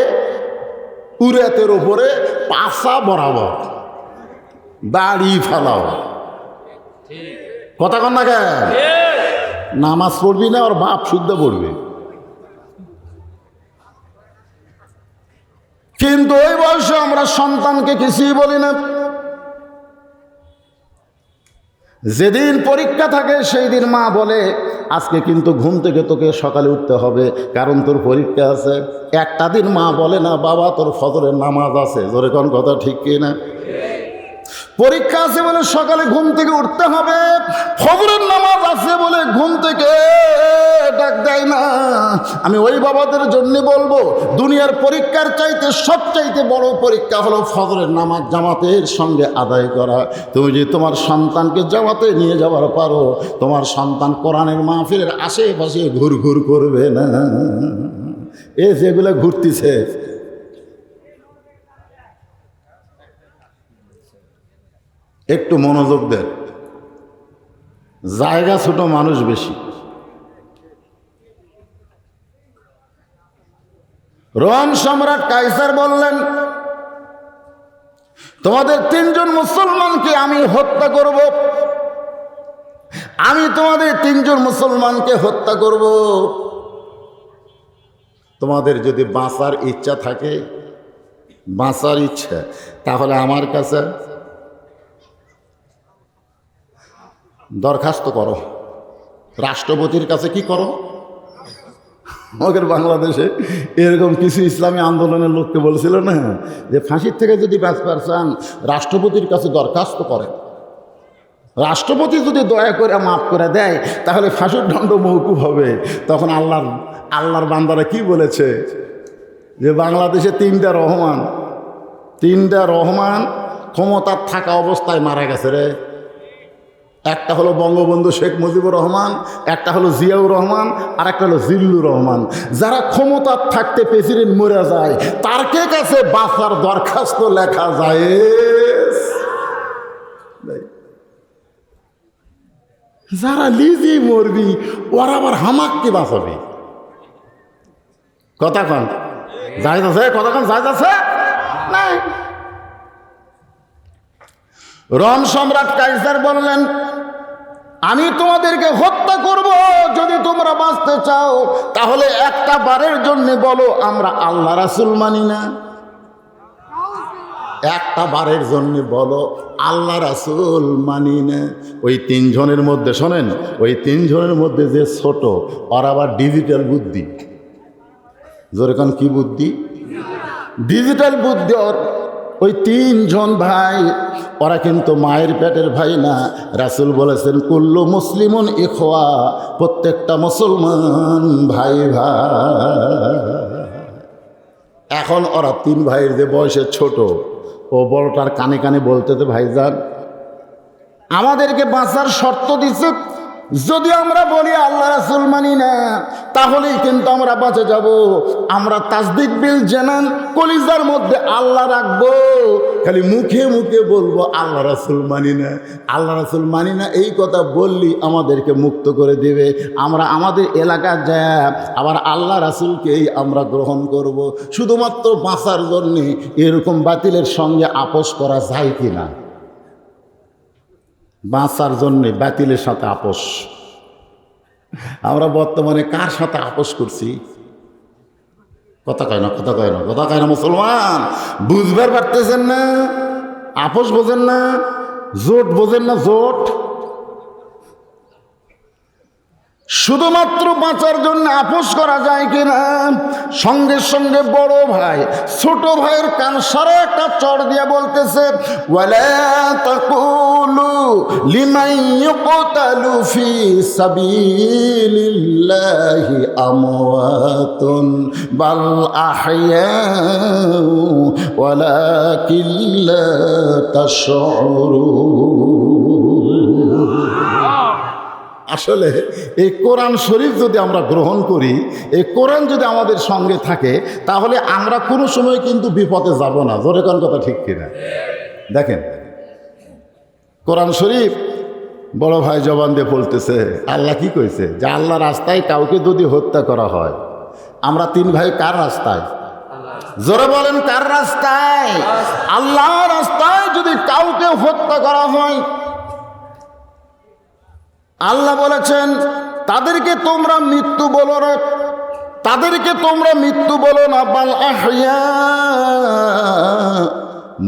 উরাতের ওপরে পাশা বরাবর দাড়ি ফেলাও। কথা কন না কেন? নামাজ পড়বি না, ওর বাপ শুদ্ধ পড়বে। কিন্তু ওই বয়সে আমরা সন্তানকে কিছুই বলি না। যেদিন পরীক্ষা থাকে সেই দিন মা বলে আজকে কিন্তু ঘুম থেকে তোকে সকালে উঠতে হবে, কারণ তোর পরীক্ষা আছে। একটা দিন মা বলে না বাবা তোর ফজরের নামাজ আছে। জোরে কোন কথা ঠিক কি না? পরীক্ষা আছে বলে সকালে ঘুম থেকে উঠতে হবে, ফজরের নামাজ আছে বলে ঘুম থেকে ডাক দেয় না। আমি ওই বাবাদের জন্য বলবো, দুনিয়ার পরীক্ষার চাইতে সবচাইতে বড় পরীক্ষা হলো ফজরের নামাজ জামাতের সঙ্গে আদায় করা। তুমি যদি তোমার সন্তানকে জামাতে নিয়ে যাওয়ার পারো, তোমার সন্তান কোরআনের মাহফিলের আশেপাশে ঘুরঘুর করবে না। এ যেগুলো ঘুরতেছে, একটু মনোযোগ দেন। জায়গা ছোট, মানুষ বেশি। রোম সম্রাট কাইসার বললেন তোমাদের 3 জন মুসলমানকে আমি হত্যা করব, আমি তোমাদের 3 জন মুসলমানকে হত্যা করব। তোমাদের যদি বাঁচার ইচ্ছা থাকে, বাঁচার ইচ্ছা, তাহলে আমার কাছে দরখাস্ত করো, রাষ্ট্রপতির কাছে কি করো। আমাদের বাংলাদেশে এরকম কিছু ইসলামী আন্দোলনের লোককে বলছিল না যে ফাঁসির থেকে যদি বাঁচতে চান রাষ্ট্রপতির কাছে দরখাস্ত করেন, রাষ্ট্রপতি যদি দয়া করে মাফ করে দেয় তাহলে ফাঁসির দণ্ড মওকুফ হবে। তখন আল্লাহর বান্দারা কি বলেছে যে বাংলাদেশে 3টা রহমান ক্ষমতার থাকা অবস্থায় মারা গেছে রে। একটা হলো বঙ্গবন্ধু শেখ মুজিবুর রহমান, একটা হলো জিয়াউর রহমান, আর একটা হলো জিল্লুর রহমান। যারা ক্ষমতার থাকতে প্রেসিডেন্ট মরে যায় তার কাছে বাঁচার দরখাস্ত লেখা যায়। যারা লিজি মরবি ওরা আবার হামাককে বাঁচাবে। কথা কন যাইতেছে, কথা কন যাইতেছে নাই। রোম সম্রাট কাইসার বললেন আমি তোমাদেরকে হত্যা করব যদি তোমরা বাঁচতে চাও তাহলে একটা বারের জন্য বলো আমরা আল্লাহ রাসূল মানি না। একটা বারের জন্য বলো আল্লাহ রাসূল মানি না। ওই তিনজনের মধ্যে শোনেন, ওই তিনজনের মধ্যে যে ছোট, ওর আবার ডিজিটাল বুদ্ধি। জোরে কান, কি বুদ্ধি? ডিজিটাল বুদ্ধি। ওই তিনজন ভাই, ওরা কিন্তু মায়ের পেটের ভাই না। রাসূল বলেছেন কুল্লু মুসলিমুন ইখওয়া, প্রত্যেকটা মুসলমান ভাই ভাই। এখন ওরা তিন ভাইয়ের যে বয়সে ছোট, ও বড়টার কানে কানে বলতেছে ভাইজান আমাদেরকে বাঁচার শর্ত দিছে, যদি আমরা বলি আল্লাহ রাসূল মানি না তাহলেই কিন্তু আমরা বাঁচে যাব। আমরা তাসদিক বিল জানান, কলিজার মধ্যে আল্লাহ রাখবো, খালি মুখে মুখে বলবো আল্লাহ রাসূল মানি না, আল্লাহ রাসূল মানি না। এই কথা বললি আমাদেরকে মুক্ত করে দেবে। আমরা আমাদের এলাকার যায় আবার আল্লাহ রাসূলকেই আমরা গ্রহণ করব। শুধুমাত্র বাঁচার জন্যে এরকম বাতিলের সঙ্গে আপোষ করা যায় কি না? বাঁচার জন্যে বাতিলের সাথে আপোষ। আমরা বর্তমানে কার সাথে আপোষ করছি? কথা কয় না, কথা কয় না, কথা কয় না। মুসলমান বুঝবার পারতেছেন না, আপোষ বোঝেন না, জোট বোঝেন না, জোট। শুধুমাত্র বাঁচার জন্য আপোষ করা যায় কিনা? সঙ্গে সঙ্গে বড় ভাই ছোট ভাইয়ের কান সারা একটা চড় দিয়ে বলতেছে ওয়ালা তাকুলু লিমান ইউকতালু ফি সাবিলিল্লাহি আমওয়াতুন বাল আহইয়াউ ওয়ালাকিন লা তাশউরুন। আসলে এই কোরআন শরীফ যদি আমরা গ্রহণ করি, এই কোরআন যদি আমাদের সঙ্গে থাকে, তাহলে আমরা কোনো সময় কিন্তু বিপদে যাব না। জোরে কোন কথা ঠিক কিনা? দেখেন কোরআন শরীফ বড় ভাই জবান দিয়ে বলতেছে, আল্লাহ কি কইছে যে আল্লাহ রাস্তায় কাউকে যদি হত্যা করা হয়, আমরা তিন ভাই কার রাস্তায়? জোরে বলেন, কার রাস্তায়? আল্লাহ রাস্তায় যদি কাউকে হত্যা করা হয়, আল্লাহ বলেছেন তাদেরকে তোমরা মৃত্যু বলো না, তাদেরকে তোমরা মৃত্যু বলো না, বাল আহইয়া,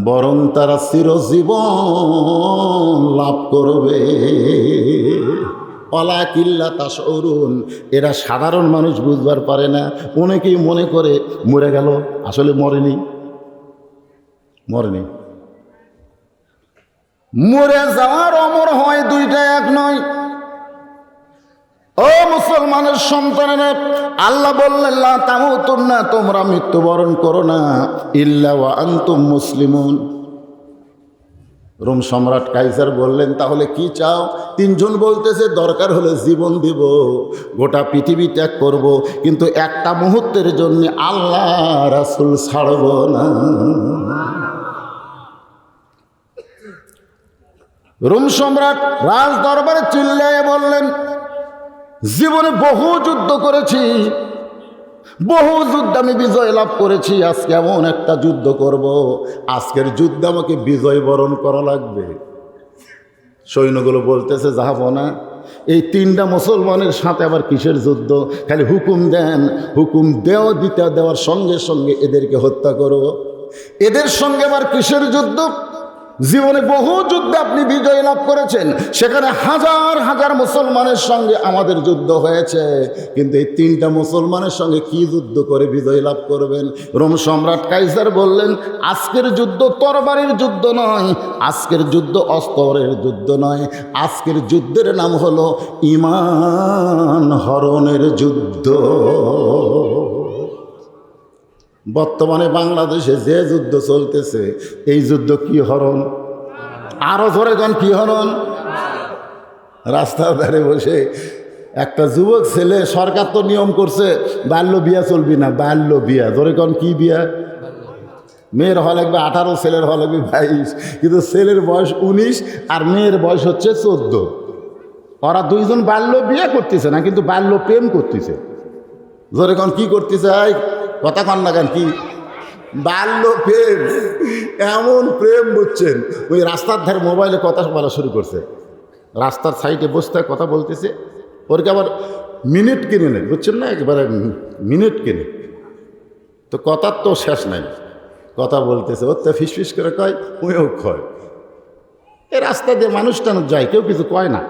বরং তারা চিরজীবন লাভ করবে। ওয়ালাকিন লা তাশউরুন। এরা সাধারণ মানুষ বুঝবার পারে না। অনেকেই মনে করে মরে গেল, আসলে মরেনি, মরেনি। মরে যাওয়ার অমর হয় দুইটা এক নয়। ও মুসলমানের সন্তানেরা, আল্লাহ বললেন লা তামুতুন্না, তোমরা মৃত্যুবরণ করো না ইল্লা ওয়া আনতুম মুসলিমুন। রোম সম্রাট কাইসার বললেন তাহলে কি চাও? তিনজন বলতেছে দরকার হলে জীবন দিব, গোটা পৃথিবী ত্যাগ করব, কিন্তু একটা মুহূর্তের জন্য আল্লাহ রাসূল ছাড়ব না। রোম সম্রাট রাজ দরবারে চিল্লায়ে বললেন জীবনে বহু যুদ্ধ করেছি, বহু যুদ্ধ আমি বিজয় লাভ করেছি, আজকে এমন একটা যুদ্ধ করব, আজকের যুদ্ধে আমাকে বিজয় বরণ করা লাগবে। সৈন্যগুলো বলতেছে যাব না। এই তিনটা মুসলমানের সাথে আবার কিসের যুদ্ধ? খালি হুকুম দেন, হুকুম দেওয়ার সঙ্গে সঙ্গে এদেরকে হত্যা করো। এদের সঙ্গে আবার কিসের যুদ্ধ? জীবনে বহু যুদ্ধে আপনি বিজয় লাভ করেছেন, সেখানে হাজার হাজার মুসলমানের সঙ্গে আমাদের যুদ্ধ হয়েছে, কিন্তু এই তিনটা মুসলমানের সঙ্গে কি যুদ্ধ করে বিজয় লাভ করবেন? রোম সম্রাট কাইসার বললেন আজকের যুদ্ধ তরবারির যুদ্ধ নয়, আজকের যুদ্ধ অস্ত্রের যুদ্ধ নয়, আজকের যুদ্ধের নাম হলো ঈমান হরণের যুদ্ধ। বর্তমানে বাংলাদেশে যে যুদ্ধ চলতেছে, এই যুদ্ধ কি হরণ? আরো ধরে যান, কি হরণ? রাস্তার ধারে বসে একটা যুবক ছেলে, সরকার তো নিয়ম করছে বাল্য বিয়া চলবি না, বাল্য বিয়া। ধরে কন কি বিয়া? মেয়ের হওয়া লাগবে 18, ছেলের হওয়া লাগবে 22, কিন্তু ছেলের বয়স 19 আর মেয়ের বয়স হচ্ছে 14। ওরা দুইজন বাল্য বিয়ে করতেছে না, কিন্তু বাল্য প্রেম করতেছে। ধরে কন কি করতেছে? কথা কন না কেন? কি বাল্য প্রেম? এমন প্রেম বুঝছেন, ওই রাস্তার ধারে মোবাইলে কথা বলা শুরু করছে, রাস্তার সাইডে বসতে কথা বলতেছে, ওরকে আবার মিনিট কিনে নেয়, বুঝছেন না, একেবারে মিনিট কিনে। তো কথার তো শেষ নাই, কথা বলতেছে, ওর তো ফিস করে কয়, ওইও কয়। এই রাস্তা দিয়ে মানুষ টানো যায়, কেউ কিছু কয় না,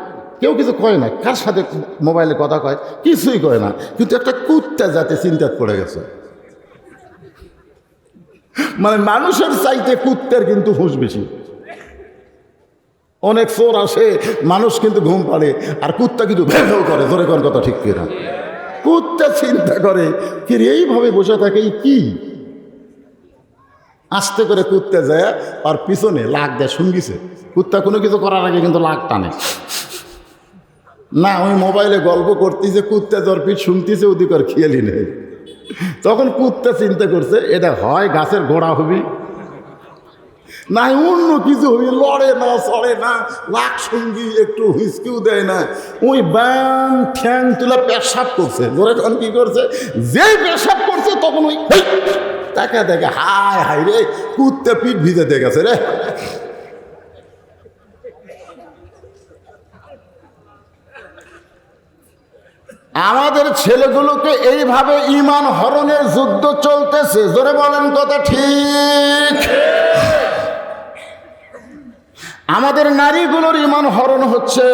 কেউ কিছু কয় না। কার সাথে মোবাইলে কথা কয়, কিছুই কয় না। কিন্তু একটা কুত্তা যাতে চিন্তা পড়ে গেছে, মানে মানুষের চাইতে কুত্তার কিন্তু হুঁশ বেশি। অনেক চোর আসে, মানুষ কিন্তু ঘুম পাড়ে, আর কুত্তা কিন্তু ভেউ করে। ধরে কোন কথা ঠিক কিনা? কুত্তা চিন্তা করে কি এইভাবে বসে থাকে, কি আস্তে করে কুত্তা যায় আর পিছনে লাগ দেয়, শুনগিছে। কুত্তা কোনো কিছু করার আগে কিন্তু লাগ টানে না। ওই মোবাইলে গল্প করতেছে, কুত্তা জরপিট শুনতেছে, ওদিকে আর খেয়ালি নেই। তখন কুত্তা চিন্তা করছে, এটা হয় গাছের গোড়া হবি, না অন্য কিছু হবি, লড়ে না, চড়ে না, লাখ সঙ্গী একটু হুইস্কিও দেয় না। ওই ব্যান ঠ্যাং তুলে পেশাব করছে। ধরে তখন কি করছে, যে পেশাব করছে তখন ওই তাকে দেখে, হায় হায় রে, কুত্তা পিঠ ভিজে দিয়ে গেছে রে। আমাদের ছেলেগুলোকে এইভাবে ঈমান হরণের যুদ্ধ চলতেছে। জোরে বলেন কথা ঠিক? আমাদের নারীগুলোর ঈমান হরণ হচ্ছে।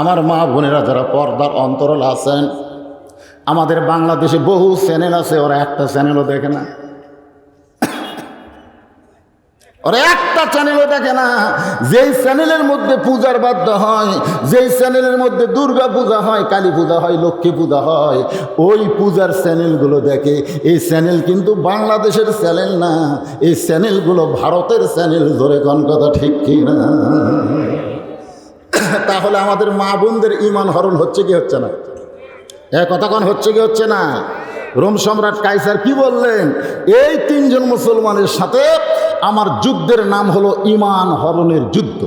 আমার মা বোনেরা যারা পর্দার অন্তরাল আছেন, আমাদের বাংলাদেশে বহু চ্যানেল আছে, ওরা একটা চ্যানেলও দেখে না, ওরা একটা চ্যানেলও দেখে না। যেই চ্যানেলের মধ্যে পূজার বাদ্য হয়, যেই চ্যানেলের মধ্যে দুর্গা পূজা হয়, কালী পূজা হয়, লক্ষ্মী পূজা হয়, ওই পূজার চ্যানেলগুলো দেখে। এই চ্যানেল কিন্তু বাংলাদেশের চ্যানেল না, এই চ্যানেলগুলো ভারতের চ্যানেল। ধরে কোন কথা ঠিক কি না? তাহলে আমাদের মা বোনদের ঈমান হরণ হচ্ছে কি হচ্ছে না? কথা কোন হচ্ছে কি হচ্ছে না? রোম সম্রাট কাইসার কি বললেন? এই তিনজন মুসলমানের সাথে আমার যুদ্ধের নাম হলো ঈমান হরণের যুদ্ধ।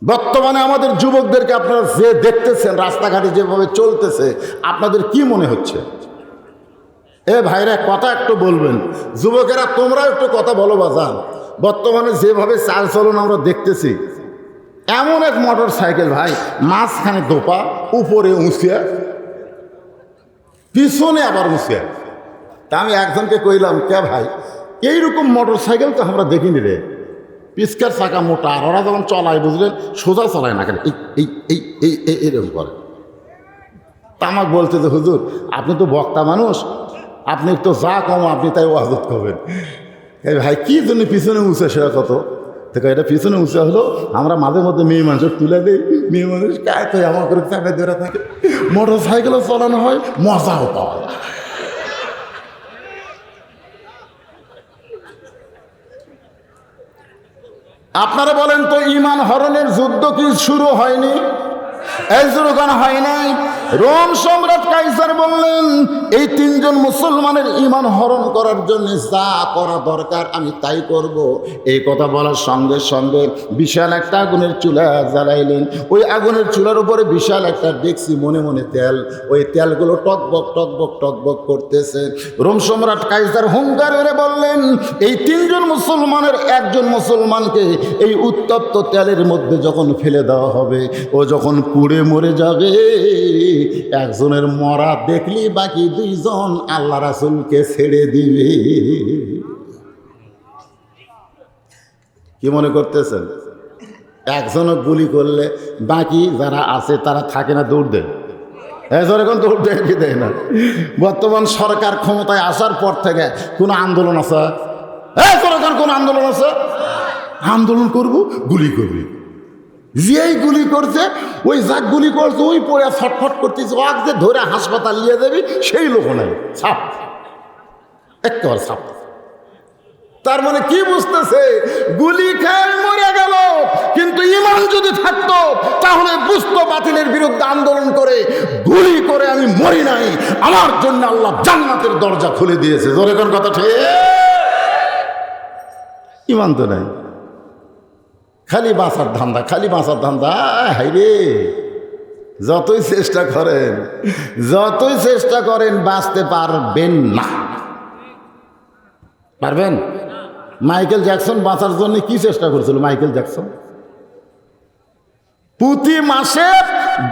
বর্তমানে আমাদের যুবকদেরকে আপনারা যে দেখতেছেন, রাস্তাঘাটে যেভাবে চলতেছে, আপনাদের কি মনে হচ্ছে? এ ভাইরা কথা একটু বলবেন, যুবকেরা তোমরা একটু কথা বলো বাজান। বর্তমানে যেভাবে চাল চলন আমরা দেখতেছি, এমন এক মোটর সাইকেল ভাই, মাঝখানে দোপা, উপরে উঁচিয়া, পিছনে আবার উঁচিয়া। তা আমি একজনকে কইলাম, কে ভাই, এইরকম মোটর সাইকেল তো আমরা দেখিনি রে। পিচকার চাকা মোটা, আর ওরা যখন চলায় বুঝলেন, সোজা চলায় না, কেন এইরকম করে। তা আমাকে বলতে যে, হুজুর আপনি তো বক্তা মানুষ, আপনি তো যা কম আপনি তাই ওয়াজত করবেন। এই ভাই কি জন্য পিছনে উঁচে, সেটা কত দেখো, এটা পিছনে উঁচা হলো, আমরা মাঝে মধ্যে মেয়ে মানুষ তুলে দিই, মেয়ে মানুষ কায় তো আমার করে চাপে ধরে থাকে। মোটর সাইকেলও চালানো হয়, মজাও পাওয়া যায়। আপনারা বলেন তো, ঈমান হরণের যুদ্ধ কি শুরু হয়নি? এই যুদ্ধ হয় নাই। রোম সম্রাট কাইসার বললেন, এই তিনজন মুসলমানের ঈমান হরণ করার জন্য যা করা দরকার আমি তাই করব। এই কথা বলার সঙ্গে সঙ্গে বিশাল একটা আগুনের চুলা জ্বালাইলেন। ওই আগুনের চুলার উপরে বিশাল একটা ডেকসি, মনে মনে তেল, ওই তেলগুলো টকবক টকবক টকবক করতেছে। রোম সম্রাট কাইসার হুঙ্কার করে বললেন, এই তিনজন মুসলমানের একজন মুসলমানকে এই উত্তপ্ত তেলের মধ্যে যখন ফেলে দেওয়া হবে, ও যখন পুড়ে মরে যাবে, একজনের মরা দেখলি বাকি দুইজন আল্লাহ রাসূলকে ছেড়ে দিবে। কি মনে করতেছেন? একজনও গুলি করলে বাকি যারা আছে তারা থাকে না, দৌড় দেয়। এখন দৌড় দেয় কি দেয় না? বর্তমান সরকার ক্ষমতায় আসার পর থেকে কোনো আন্দোলন আছে? কোন আন্দোলন আছে? আন্দোলন করব, গুলি করবি। যেই গুলি করছে, ওই যাক গুলি করছে, ওই পড়ে ছটফট করতেছে, ওয়াক যে ধরে হাসপাতাল নিয়ে যাবি সেই লোক নাই, ছাপ, একেবারে ছাপ। তার মানে কি বুঝতেছে? গুলি খেয়ে মরে গেল, কিন্তু ঈমান যদি থাকতো তাহলে বুঝতো বাতিলের বিরুদ্ধে আন্দোলন করে, গুলি করে আমি মরি নাই, আমার জন্য আল্লাহ জান্নাতের দরজা খুলে দিয়েছে। জোরে কোন কথা ঠিক? ঈমান তো নাই, খালি বাঁচার ধান্দা, খালি বাঁচার ধান্দা। হাইরে, যতই চেষ্টা করেন বাঁচতে পারবেন না। পারবেন? মাইকেল জ্যাকসন বাঁচার জন্য কি চেষ্টা করেছিল? মাইকেল জ্যাকসন প্রতি মাসে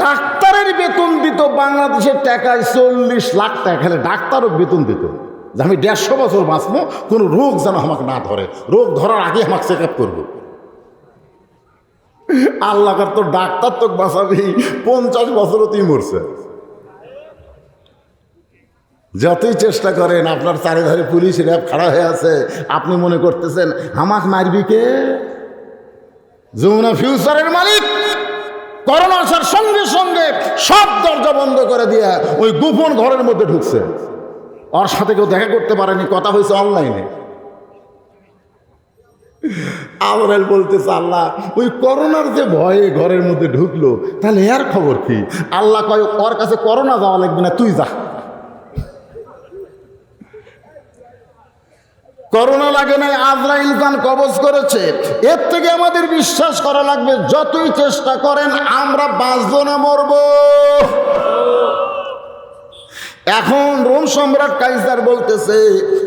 ডাক্তারের বেতন দিত বাংলাদেশের টাকায় 40 লাখ টাকা, খেলে ডাক্তারও বেতন দিত যে আমি 150 বছর বাঁচবো, কোনো রোগ যেন আমাকে না ধরে, রোগ ধরার আগে আমাকে চেক আপ করবো। আল্লাহর তো ডাক্তার তো বাঁচাবি, 50 বছরও তুই মরছে। যতই চেষ্টা করেন, আপনার চারিধারে পুলিশ র্যাব খাড়া হয়ে আছে, আপনি মনে করতেছেন আমাকে মারবি কে? যমুনা ফিউচারের মালিক করোনা আসার সঙ্গে সঙ্গে সব দরজা বন্ধ করে দিয়ে ওই গোপন ঘরের মধ্যে ঢুকছে। ওর সাথে কেউ দেখা করতে পারেনি, কথা হয়েছে অনলাইনে। আবরাল বলতেছে আল্লাহ ওই করোনার যে ভয়ে ঘরের মধ্যে ঢুকলো, তাহলে এর খবর কি? আল্লাহ কয় ওর কাছে করোনা যাওয়া লাগবে না, তুই যা। করোনা লাগে নাই, আজরাইল জান কবজ করেছে। এর থেকে আমাদের বিশ্বাস করা লাগবে, যতই চেষ্টা করেন আমরা বাঁচবো না মরবো। এখন রোম সম্রাট কাইসার বলতেছে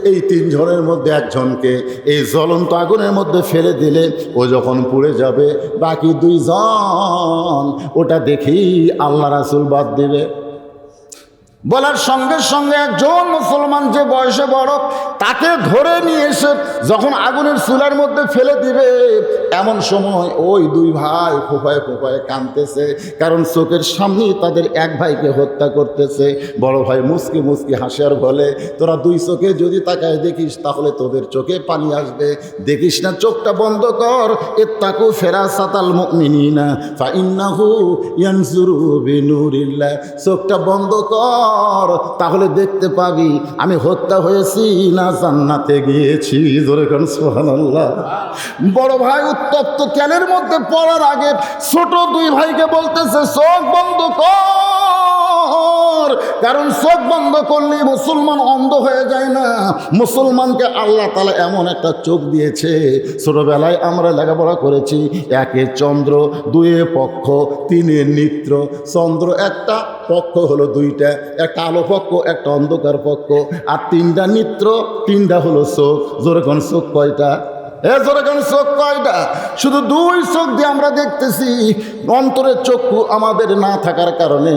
এই 3 জনের মধ্যে একজনকে এই জ্বলন্ত আগুনের মধ্যে ফেলে দিলে ও যখন পুড়ে যাবে, বাকি 2 জন ওটা দেখি আল্লাহ রাসূল বাদ দিবে। বলার সঙ্গে সঙ্গে একজন মুসলমান যে বয়সে বড়, তাকে ধরে নিয়ে এসে যখন আগুনের চুলার মধ্যে ফেলে দিবে, এমন সময় ওই 2 ভাই ফোঁপায় ফোঁপায় কাঁদতেছে, কারণ চোখের সামনেই তাদের এক ভাইকে হত্যা করতেছে। বড় ভাই মুচকি মুচকি হাসি আর বলে, তোরা 2 চোখে যদি তাকায় দেখিস তাহলে তোদের চোখে পানি আসবে, দেখিস না, চোখটা বন্ধ কর। ইত্তাকু ফিরাসাতাল মুমিনিনা ফাইন্নাহু ইয়ানজুরু বিনুরিল্লাহ, চোখটা বন্ধ কর, তাহলে দেখতে পাবি আমি হত্যা হয়েছি না জান্নাতে গিয়েছি। জোরে কোন সুবহানাল্লাহ। বড় ভাই উত্তপ্ত তেলের মধ্যে পড়ার আগে ছোট 2 ভাইকে বলতেছে চোখ বন্ধ কর, কারণ চোখ বন্ধ করলে মুসলমান অন্ধ হয়ে যায় না। মুসলমানকে আল্লাহ তাআলা এমন একটা চোখ দিয়েছে, ছোটবেলায় আমরা লেখাপড়া করেছি, 1 চন্দ্র, 2 পক্ষ, 3 নেত্র। চন্দ্র একটা, পক্ষ হলো 2টা, একটা আলো পক্ষ একটা অন্ধকার পক্ষ, আর 3টা নেত্র, 3টা হলো চোখ। জোরে কোন চোখ কয়টা? জোরে কোন চোখ কয়টা? শুধু 2 চোখ দিয়ে আমরা দেখতেছি। অন্তরের চক্ষু আমাদের না থাকার কারণে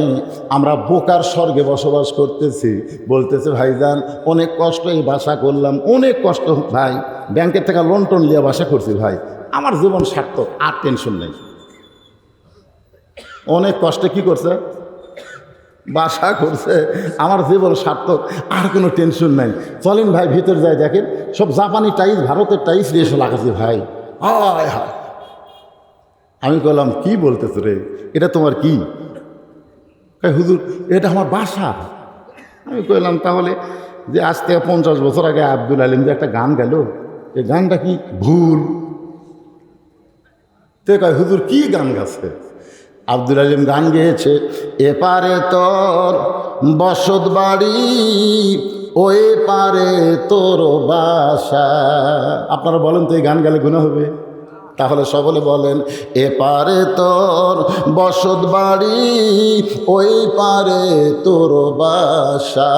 আমরা বোকার স্বর্গে বসবাস করতেছি। বলতেছে ভাইজান অনেক কষ্ট এই বাসা করলাম, অনেক কষ্ট ভাই, ব্যাংকের থেকে লোন টোন নিয়ে বাসা করছি ভাই, আমার জীবন সার্থক, আর টেনশন নেই। অনেক কষ্টে কি করছে? বাসা করছে, আমার জীবন সার্থক, আর কোনো টেনশন নাই। চলেন ভাই ভিতর যাই, দেখেন সব জাপানি টাইলস, ভারতের টাইলস দিয়ে এসে লাগাচ্ছে ভাই। হায় হায়। আমি বললাম কি বলতেছো রে, এটা তোমার কি? হুজুর এটা আমার বাসা। আমি কইলাম তাহলে যে আজ থেকে 50 বছর আগে আব্দুল আলিম যে একটা গান গেল, এই গানটা কি ভুল? তে কয় হুজুর কি গান গাছে? আব্দুল আলিম গান গেয়েছে, এপারে তোর বসত বাড়ি, ওই পারে তোর বাসা। আপনারা বলেন তো এই গান গেলে গুনাহ হবে? তাহলে সকলে বলেন, এপারে তোর বসত বাড়ি, ওই পারে তোর বাসা।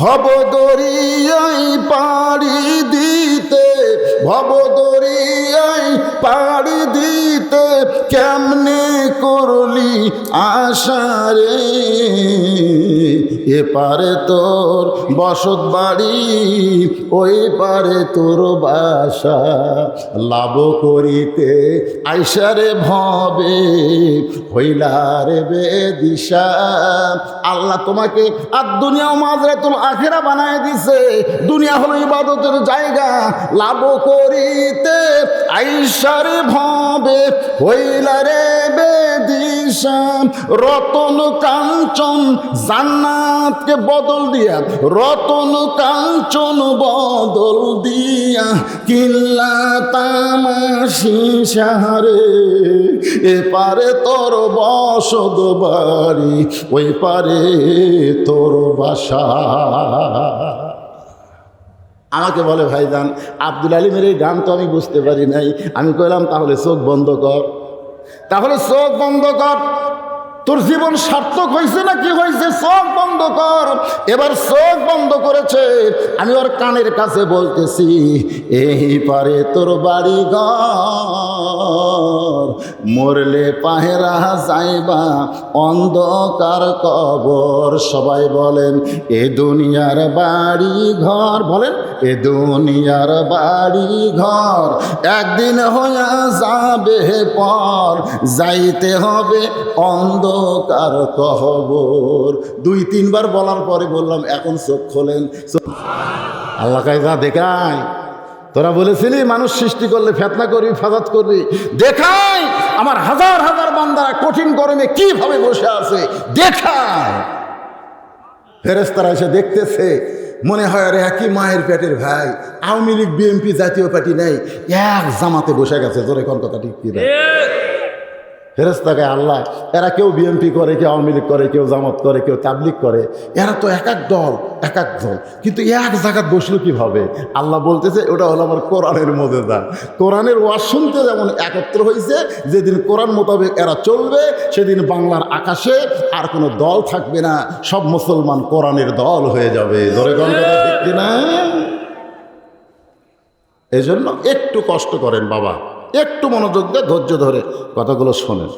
ভবদরিয়ায় পাড়ি দিতে, ভবদরিয়ায় পাড়ি দিতে, কেমনে করলি আশারে, এপারে তোর বসত বাড়ি, ওই পারে তোর বাসা। লাভ করিতে আইসারে ভবে, হইলারে বেদিশা। আল্লাহ তোমাকে আর দুনিয়া মাজরাতুল আখিরা বানায় দিছে। দুনিয়া হলো ইবাদতের জায়গা। লাভ করিতে আইসারে ভবে, হইলারে বেদিশা। রতন কাঞ্চন জান্নাতকে বদল দিয়া, রতন কাঞ্চন বদল দিয়া, কিল্লা তামাশি সাহারে, এপারে তোর বসত বাড়ি, ওই পারে তোর বাসা। আমাকে বলে ভাইজান আব্দুল আলিমের এই গান তো আমি বুঝতে পারি নাই। আমি কইলাম তাহলে চোখ বন্ধ কর, তাহলে চোখ বন্ধ কর, তোর জীবন সার্থক হয়েছে না কি হয়েছে? চোখ বন্ধ কর। এবার চোখ বন্ধ করেছে, আমি ওর কানের কাছে বলতেছি, এই পারে তোর বাড়ি ঘর, মরলে পাহেরা যাইবা অন্ধকার কবর। সবাই বলেন এ দুনিয়ার বাড়ি ঘর, বলেন এ দুনিয়ার বাড়ি ঘর একদিন হইয়া যাবে পর, যাইতে হবে অন্ধকার কবর। 2-3 বার বলার পরে বললাম এখন চোখ খোলেন। আল্লাহ কায়দা দেখায়, তোরা বলেছিলি মানুষ সৃষ্টি করলে ফেতনা করবি, ফাসাদ করবি, দেখায় আমার হাজার হাজার বান্দারা কঠিন গরমে কিভাবে বসে আছে, দেখায়। ফেরেশতারা এসে দেখতেছে, মনে হয় আরে একই মায়ের পেটের ভাই, আওয়ামী লীগ বিএনপি জাতীয় পার্টি নেই, এক জামাতে বসে গেছে। তোর এখন কথা ঠিক কি না? ফেরেশতাকে আল্লাহ, এরা কেউ বিএনপি করে, কেউ আওয়ামী লীগ করে, কেউ জামাত করে, কেউ তাবলিগ করে, এরা তো এক এক দল, কিন্তু এক জায়গায় বসলো কিভাবে? আল্লাহ বলতেছে ওটা হলো আমার কোরআনের মুজিজা। কোরআনের ওয়াজ শুনতে যেমন একত্র হয়েছে, যেদিন কোরআন মোতাবেক এরা চলবে সেদিন বাংলার আকাশে আর কোনো দল থাকবে না, সব মুসলমান কোরআনের দল হয়ে যাবে। ধরে কোন কথা ঠিক কিনা? এই জন্য একটু কষ্ট করেন বাবা, একটু মনোযোগ দিয়ে ধৈর্য ধরে কথাগুলো শোনেন।